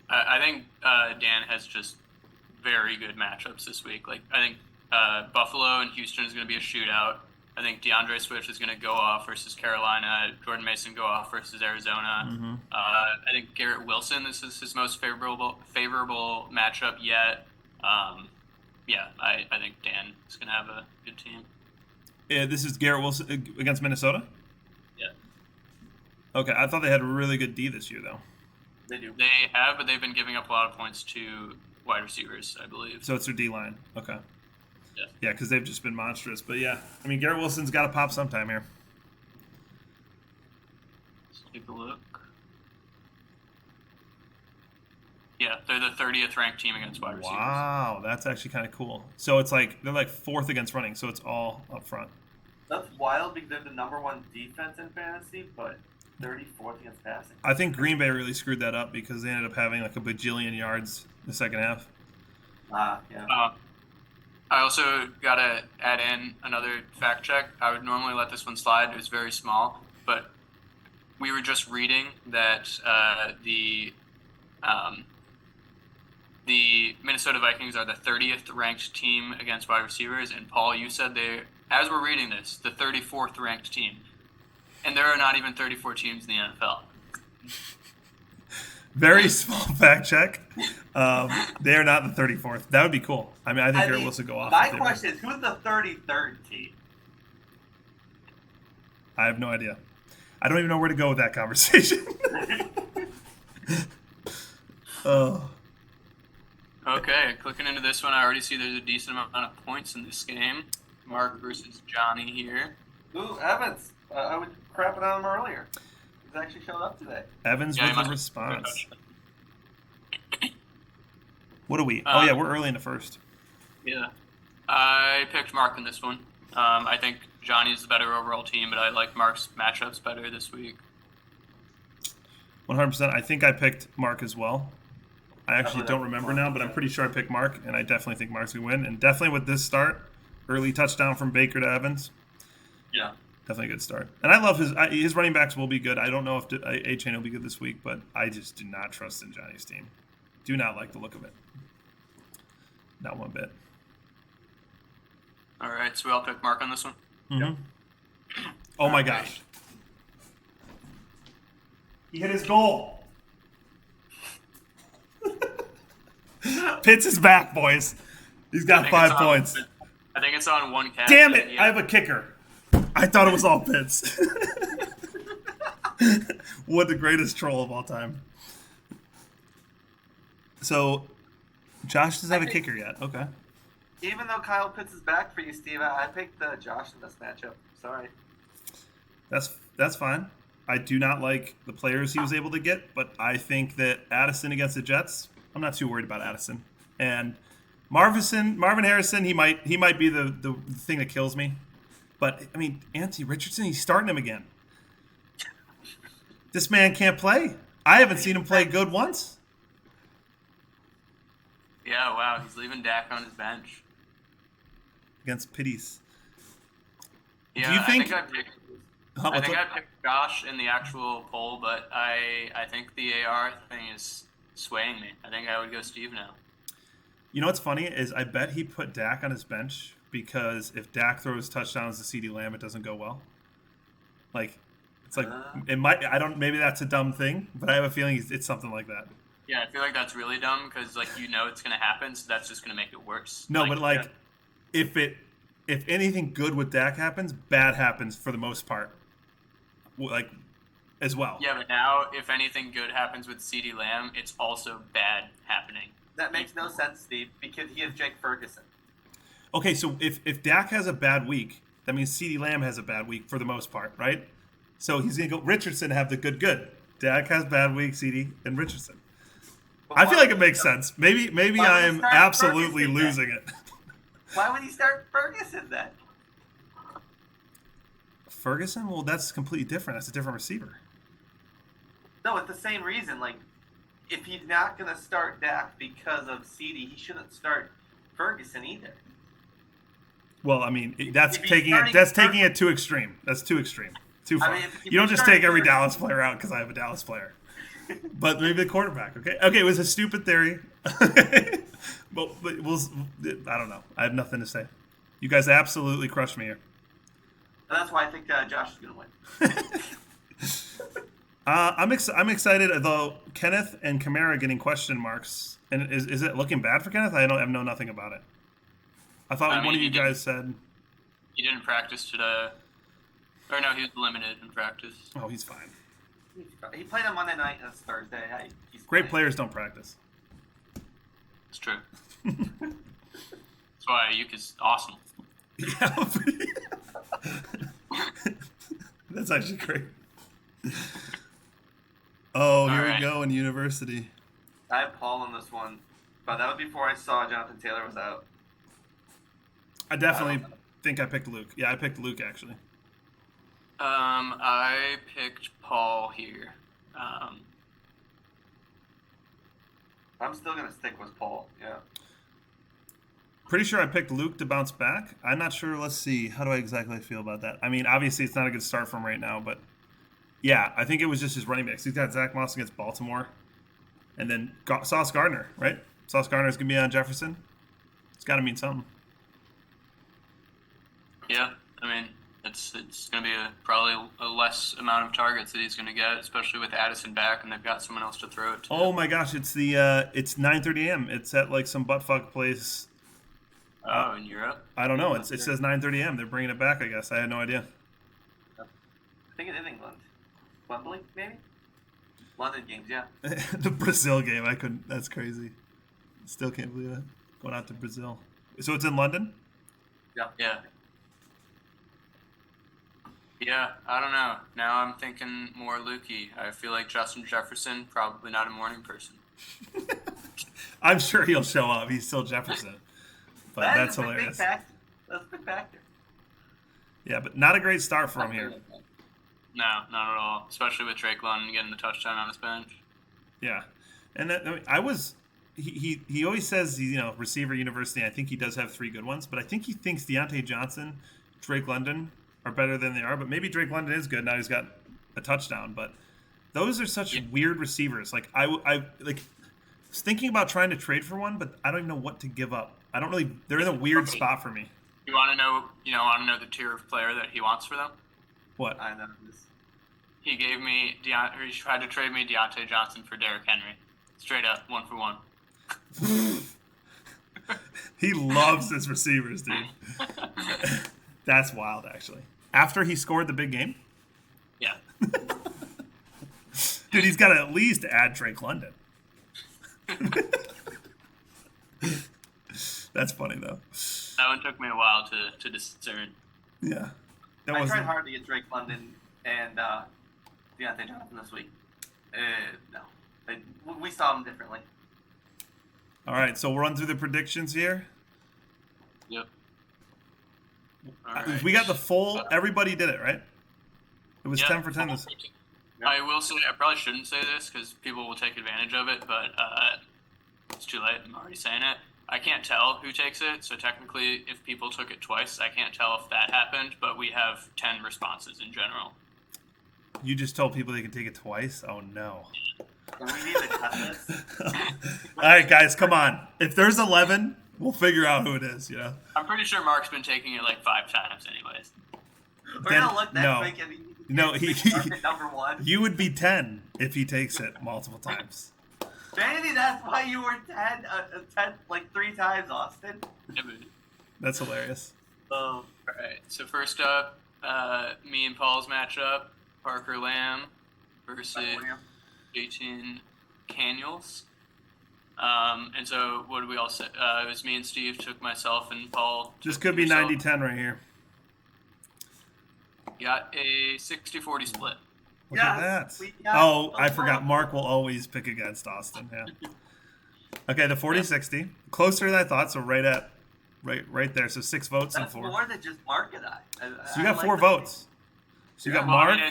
Speaker 3: I think Dan has just very good matchups this week. Like I think Buffalo and Houston is going to be a shootout. I think DeAndre Swift is going to go off versus Carolina. Jordan Mason go off versus Arizona.
Speaker 1: Mm-hmm.
Speaker 3: I think Garrett Wilson, this is his most favorable matchup yet. I think Dan is going to have a good team.
Speaker 1: Yeah, this is Garrett Wilson against Minnesota?
Speaker 3: Yeah.
Speaker 1: Okay, I thought they had a really good D this year, though.
Speaker 2: They do.
Speaker 3: They have, but they've been giving up a lot of points to wide receivers, I believe.
Speaker 1: So it's their D-line. Okay.
Speaker 3: Yeah,
Speaker 1: because they've just been monstrous. But yeah, I mean, Garrett Wilson's got to pop sometime here.
Speaker 3: Let's take a look. Yeah, they're the 30th ranked team against wide receivers.
Speaker 1: Wow, that's actually kind of cool. So it's like they're like fourth against running, so it's all up front.
Speaker 2: That's wild because they're the number one defense in fantasy, but 34th against passing.
Speaker 1: I think Green Bay really screwed that up because they ended up having like a bajillion yards in the second half.
Speaker 2: Yeah.
Speaker 3: I also got to add in another fact check. I would normally let this one slide. It was very small, but we were just reading that the Minnesota Vikings are the 30th ranked team against wide receivers, and Paul, you said they, as we're reading this, the 34th ranked team, and there are not even 34 teams in the NFL.
Speaker 1: Very small fact check. They are not the 34th. That would be cool. I mean, I think Garrett Wilson go off.
Speaker 2: My question is, who's the 33rd team?
Speaker 1: I have no idea. I don't even know where to go with that conversation. Oh.
Speaker 3: Okay, clicking into this one, I already see there's a decent amount of points in this game. Mark versus Johnny here.
Speaker 2: Ooh, Evans. I was crapping on him earlier. He's actually showed up today.
Speaker 1: Evans with a response. What are we? Oh, yeah, we're early in the first.
Speaker 3: Yeah. I picked Mark in this one. I think Johnny's the better overall team, but I like Mark's matchups better this week.
Speaker 1: 100%. I think I picked Mark as well. I actually don't remember now, but I'm pretty sure I picked Mark, and I definitely think Mark's going to win. And definitely with this start, early touchdown from Baker to Evans.
Speaker 3: Yeah.
Speaker 1: Definitely a good start. And I love his running backs will be good. I don't know if A-Chain will be good this week, but I just do not trust in Johnny's team. Do not like the look of it. Not one bit.
Speaker 3: All right, so we all pick Mark on this one?
Speaker 1: Mm-hmm. Yep. Oh, my gosh. He hit his goal. Pitts is back, boys. He's got 5 points.
Speaker 3: I think it's on one catch.
Speaker 1: Damn it! Yeah. I have a kicker. I thought it was all Pitts. What the greatest troll of all time. So, Josh doesn't have a kicker yet. Okay.
Speaker 2: Even though Kyle Pitts is back for you, Steve, I picked Josh in this matchup. Sorry.
Speaker 1: That's fine. I do not like the players he was able to get, but I think that Addison against the Jets, I'm not too worried about Addison. And Marvin Harrison, he might be the thing that kills me. But, I mean, Anthony Richardson, he's starting him again. This man can't play. I haven't seen him play good once.
Speaker 3: Yeah, wow. He's leaving Dak on his bench.
Speaker 1: Against Pitties.
Speaker 3: Yeah,
Speaker 1: do you think,
Speaker 3: I think I picked Josh in the actual poll, but I think the AR thing is swaying me. I think I would go Steve now.
Speaker 1: You know what's funny is I bet he put Dak on his bench because if Dak throws touchdowns to CeeDee Lamb, it doesn't go well. Like, it's like it might. I don't. Maybe that's a dumb thing, but I have a feeling it's something like that.
Speaker 3: Yeah, I feel like that's really dumb because it's going to happen, so that's just going to make it worse.
Speaker 1: No, but if anything good with Dak happens, bad happens for the most part. Like, as well.
Speaker 3: Yeah, but now if anything good happens with CeeDee Lamb, it's also bad happening.
Speaker 2: That makes no sense, Steve, because he has Jake Ferguson.
Speaker 1: Okay, so if Dak has a bad week, that means CeeDee Lamb has a bad week for the most part, right? So he's going to go Richardson have the good. Dak has bad week, CeeDee, and Richardson.
Speaker 2: But
Speaker 1: I
Speaker 2: why
Speaker 1: feel like
Speaker 2: would
Speaker 1: it makes
Speaker 2: he-
Speaker 1: sense. Maybe
Speaker 2: Why would
Speaker 1: I
Speaker 2: he
Speaker 1: am
Speaker 2: start
Speaker 1: absolutely
Speaker 2: Ferguson then?
Speaker 1: losing it.
Speaker 2: Why would he start Ferguson then?
Speaker 1: Ferguson? Well, that's completely different. That's a different receiver.
Speaker 2: No, it's the same reason. Like, if he's not going to start Dak because of CD, he shouldn't start Ferguson either.
Speaker 1: Well, I mean, that's
Speaker 2: If he's
Speaker 1: taking it.
Speaker 2: starting
Speaker 1: That's
Speaker 2: Fer-
Speaker 1: taking it too extreme. That's too extreme. Too far.
Speaker 2: mean, if
Speaker 1: you don't
Speaker 2: he's
Speaker 1: just take
Speaker 2: starting
Speaker 1: every
Speaker 2: Ferguson-
Speaker 1: Dallas player out because I have a Dallas player. But maybe the quarterback. Okay. Okay. It was a stupid theory. but we'll. I don't know. I have nothing to say. You guys absolutely crushed me here.
Speaker 2: And that's why I think Josh is going to win.
Speaker 1: I'm excited, though. Kenneth and Kamara getting question marks, and is it looking bad for Kenneth? I know nothing about it. I thought
Speaker 3: I mean,
Speaker 1: one of
Speaker 3: he
Speaker 1: you
Speaker 3: didn't-
Speaker 1: guys said,
Speaker 3: He didn't practice today. Or no, he was limited in practice.
Speaker 1: "Oh, he's fine."
Speaker 2: He played on Monday night and it's Thursday. He's
Speaker 1: Great
Speaker 2: playing.
Speaker 1: players don't practice.
Speaker 3: It's true. That's why Ayuk is awesome.
Speaker 1: Yeah. That's actually great. Oh, here we
Speaker 3: Alright.
Speaker 1: go in university.
Speaker 2: I have Paul on this one, but that was before I saw Jonathan Taylor was out.
Speaker 1: I definitely think I picked Luke. Yeah, I picked Luke actually.
Speaker 3: I picked Paul here.
Speaker 2: I'm still going to stick with Paul. Yeah.
Speaker 1: Pretty sure I picked Luke to bounce back. I'm not sure. Let's see. How do I exactly feel about that? I mean, obviously it's not a good start for him right now, but yeah, I think it was just his running backs. He's got Zach Moss against Baltimore, and then Sauce Gardner, right? Sauce Gardner is gonna be on Jefferson. It's got to mean something.
Speaker 3: Yeah, I mean, it's going to be probably a less amount of targets that he's going to get, especially with Addison back, and they've got someone else to throw it to.
Speaker 1: Oh my gosh, it's 9:30 a.m. It's at like some buttfuck place.
Speaker 3: Oh, in Europe?
Speaker 1: I don't know. It says 9:30 a.m. They're bringing it back. I guess I had no idea.
Speaker 2: I think it's in England. Wembley, maybe? London games, yeah.
Speaker 1: The Brazil game. I couldn't. That's crazy. Still can't believe it. Going out to Brazil. So it's in London.
Speaker 3: Yeah. Yeah, I don't know. Now I'm thinking more Lukey. I feel like Justin Jefferson, probably not a morning person.
Speaker 1: I'm sure he'll show up. He's still Jefferson. But that's
Speaker 2: a big
Speaker 1: hilarious.
Speaker 2: factor. That's a big factor.
Speaker 1: Yeah, but not a great start for him here.
Speaker 3: No, not at all. Especially with Drake London getting the touchdown on his bench.
Speaker 1: Yeah, and that, I mean, I was. He always says he's receiver university. I think he does have 3 good ones, but I think he thinks Deontay Johnson, Drake London are better than they are. But maybe Drake London is good now. He's got a touchdown. But those are such weird receivers. Like I was thinking about trying to trade for one, but I don't even know what to give up. I don't really. They're in a weird spot for me.
Speaker 3: You want to know? The tier of player that he wants for them?
Speaker 1: What?
Speaker 2: I know this.
Speaker 3: He gave me he tried to trade me Deontay Johnson for Derrick Henry, straight up 1 for 1.
Speaker 1: He loves his receivers, dude. That's wild, actually. After he scored the big game,
Speaker 3: Yeah.
Speaker 1: dude, he's got to at least add Drake London. That's funny though.
Speaker 3: That one took me a while to discern.
Speaker 1: Yeah, that
Speaker 2: I
Speaker 1: was
Speaker 2: tried hard to get Drake London and Deontay Johnson this week. No. We saw them differently.
Speaker 1: all right. So we'll run through the predictions here.
Speaker 3: Yep. All right.
Speaker 1: We got the full. Everybody did it, right? It was
Speaker 3: Yeah.
Speaker 1: 10 for 10.
Speaker 3: I will say, I probably shouldn't say this because people will take advantage of it, but it's too late. I'm already saying it. I can't tell who takes it, so technically, if people took it twice, I can't tell if that happened, but we have 10 responses in general.
Speaker 1: You just told people they can take it twice. Oh no!
Speaker 2: So we need to cut this.
Speaker 1: All right, guys, come on. If there's 11, we'll figure out who it is. You know.
Speaker 3: I'm pretty sure Mark's been taking it like 5 times anyways.
Speaker 2: We're going to look that
Speaker 1: no.
Speaker 2: quick and
Speaker 1: No,
Speaker 2: number 1.
Speaker 1: You would be 10 if he takes it multiple times.
Speaker 2: Vanity, that's why you were 10 like 3 times, Austin.
Speaker 1: That's hilarious.
Speaker 2: Oh.
Speaker 3: Alright, so first up, me and Paul's matchup, Parker Lamb. versus
Speaker 2: William.
Speaker 3: 18 Caniels. And so what did we all say? It was me and Steve took myself and Paul.
Speaker 1: This
Speaker 3: took
Speaker 1: could be
Speaker 3: yourself.
Speaker 1: 90-10 right here.
Speaker 3: Got a 60-40 split.
Speaker 1: Look at that.
Speaker 2: we got
Speaker 1: Oh,
Speaker 2: a
Speaker 1: I forgot.
Speaker 2: vote.
Speaker 1: Mark will always pick against Austin. Yeah. Okay, the 40-60. Closer than I thought, so right there. So 6 votes and
Speaker 2: That's
Speaker 1: 4.
Speaker 2: more than just Mark and I.
Speaker 1: So you got
Speaker 2: I
Speaker 1: 4
Speaker 2: like
Speaker 1: votes. So you got
Speaker 3: Well, I
Speaker 1: Mark.
Speaker 3: mean,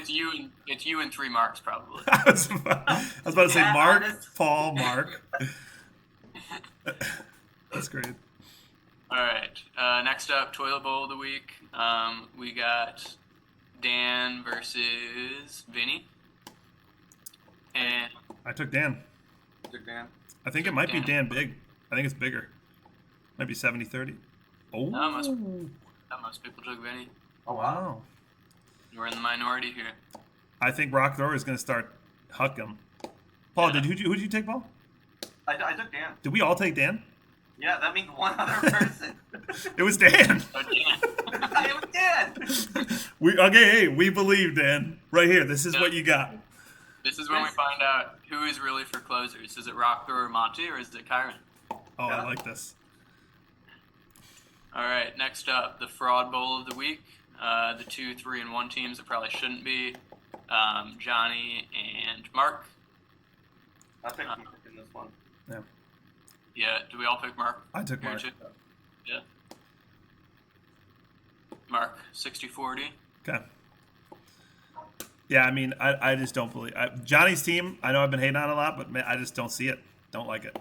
Speaker 3: it's you and 3 marks probably.
Speaker 1: I was about to say
Speaker 2: Yeah,
Speaker 1: Mark,
Speaker 2: honest.
Speaker 1: Paul, Mark. That's great.
Speaker 3: All right. Next up, toilet bowl of the week. We got Dan versus Vinny. And
Speaker 1: I took Dan.
Speaker 2: Mr. Dan.
Speaker 1: I think it might be Dan big. I think it's bigger. Might be 70-30. Oh.
Speaker 3: most people took Vinny.
Speaker 2: Oh, wow.
Speaker 1: Wow.
Speaker 3: We're in the minority here.
Speaker 1: I think Rock Thrower is going to start Huckum. Paul,
Speaker 3: Yeah.
Speaker 1: who'd you take, Paul?
Speaker 2: I took Dan.
Speaker 1: Did we all take Dan?
Speaker 2: Yeah, that means one other person.
Speaker 1: It was Dan.
Speaker 3: Oh, Dan.
Speaker 2: It was Dan.
Speaker 1: We believe Dan. Right here. This is what you got.
Speaker 3: This is when we find out who is really for closers. Is it Rock Thrower Monty or is it Kyron?
Speaker 1: Oh,
Speaker 2: Yeah.
Speaker 1: I like this.
Speaker 3: All right, next up, the fraud bowl of the week. The 2, 3, and 1 teams that probably shouldn't be. Johnny and Mark.
Speaker 2: I picked Mark in this one.
Speaker 3: Yeah, do we all pick Mark?
Speaker 1: I took
Speaker 3: Here
Speaker 1: Mark.
Speaker 3: too? Yeah. Mark, 60-40.
Speaker 1: Okay. Yeah, I mean, I just don't believe Johnny's team. I know I've been hating on a lot, but man, I just don't see it. Don't like it.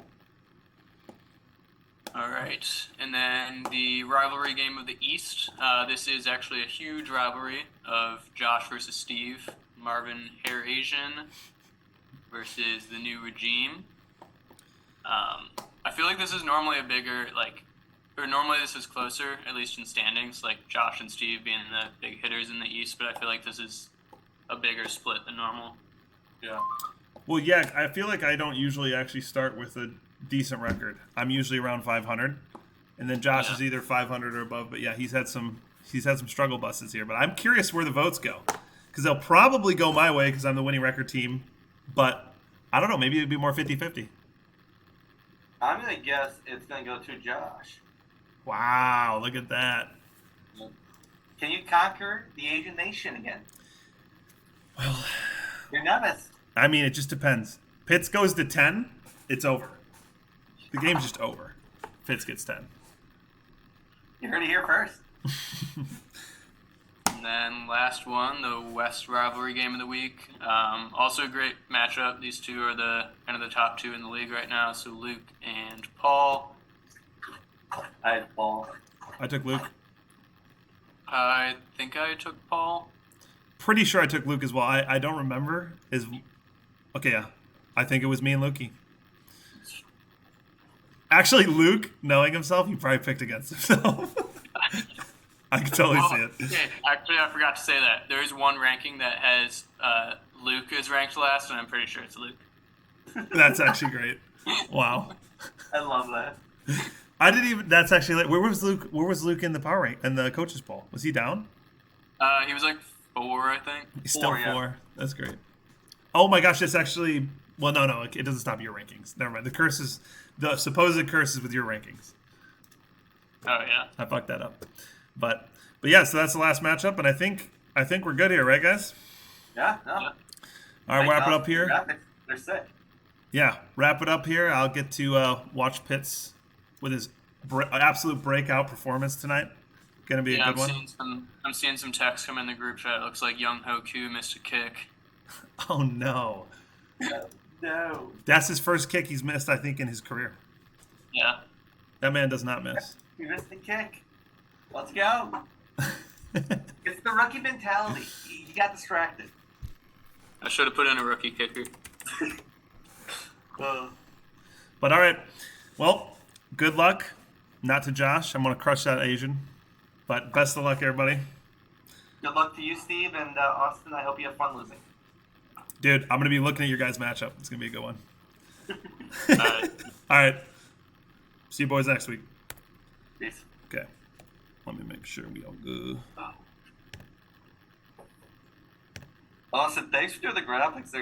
Speaker 3: All right, and then the rivalry game of the East. This is actually a huge rivalry of Josh versus Steve. Marvin Hair Asian versus the new regime. I feel like this is normally a bigger, normally this is closer, at least in standings, like Josh and Steve being the big hitters in the East, but I feel like this is a bigger split than normal.
Speaker 2: Yeah.
Speaker 1: Well, yeah, I feel like I don't usually actually start with a decent record. I'm usually around 500, and then Josh is either 500 or above. But yeah, he's had some struggle buses here. But I'm curious where the votes go, because they'll probably go my way because I'm the winning record team. But I don't know. Maybe it'd be more 50-50.
Speaker 2: I'm going to guess it's going to go to Josh.
Speaker 1: Wow, look at that.
Speaker 2: Can you conquer the Asian nation again?
Speaker 1: Well,
Speaker 2: You're nervous.
Speaker 1: I mean, it just depends. Pitts goes to 10, it's over. The game's just over. Pitts gets 10.
Speaker 2: You heard it here first.
Speaker 3: And then last one, the West rivalry game of the week. Also a great matchup. These two are the kind of the top 2 in the league right now. So Luke and Paul.
Speaker 2: I had Paul.
Speaker 1: I took Luke.
Speaker 3: I think I took Paul.
Speaker 1: Pretty sure I took Luke as well. I don't remember. Okay, yeah. I think it was me and Lukey. Actually, Luke, knowing himself, he probably picked against himself. I can totally see it.
Speaker 3: Okay, actually, I forgot to say that. There's one ranking that has Luke is ranked last, and I'm pretty sure it's Luke.
Speaker 1: That's actually great. Wow.
Speaker 2: I love that.
Speaker 1: I didn't even. That's actually like. Where was Luke? Where was Luke in the power rank in the coaches poll? Was he down?
Speaker 3: He was like 4, I think.
Speaker 1: He's still 4.
Speaker 2: Yeah.
Speaker 1: That's great. Oh my gosh, that's actually. Well, no, it doesn't stop your rankings. Never mind. The supposed curse is with your rankings.
Speaker 3: Oh yeah.
Speaker 1: I fucked that up. But yeah, so that's the last matchup, and I think we're good here, right, guys?
Speaker 2: Yeah, no.
Speaker 3: Yeah.
Speaker 1: All right, wrap it up here.
Speaker 2: They're sick.
Speaker 1: Yeah, wrap it up here. I'll get to watch Pitts with his absolute breakout performance tonight. Gonna be a good one.
Speaker 3: I'm seeing some texts come in the group chat. It looks like Young Ho Koo missed a kick.
Speaker 1: Oh no,
Speaker 2: No.
Speaker 1: that's his first kick he's missed, I think, in his career.
Speaker 3: Yeah.
Speaker 1: That man does not miss.
Speaker 2: You missed the kick. Let's go. It's the rookie mentality. You got distracted.
Speaker 3: I should have put in a rookie kicker.
Speaker 1: But all right, well, good luck. Not to Josh. I'm gonna crush that Asian. But best of luck, everybody.
Speaker 2: Good luck to you, Steve, and Austin. I hope you have fun losing.
Speaker 1: Dude, I'm gonna be looking at your guys' matchup. It's gonna be a good one.
Speaker 3: All right.
Speaker 1: All right. See you boys next week.
Speaker 2: Peace.
Speaker 1: Okay. Let me make sure we all good.
Speaker 2: Austin, thanks for doing the graphics.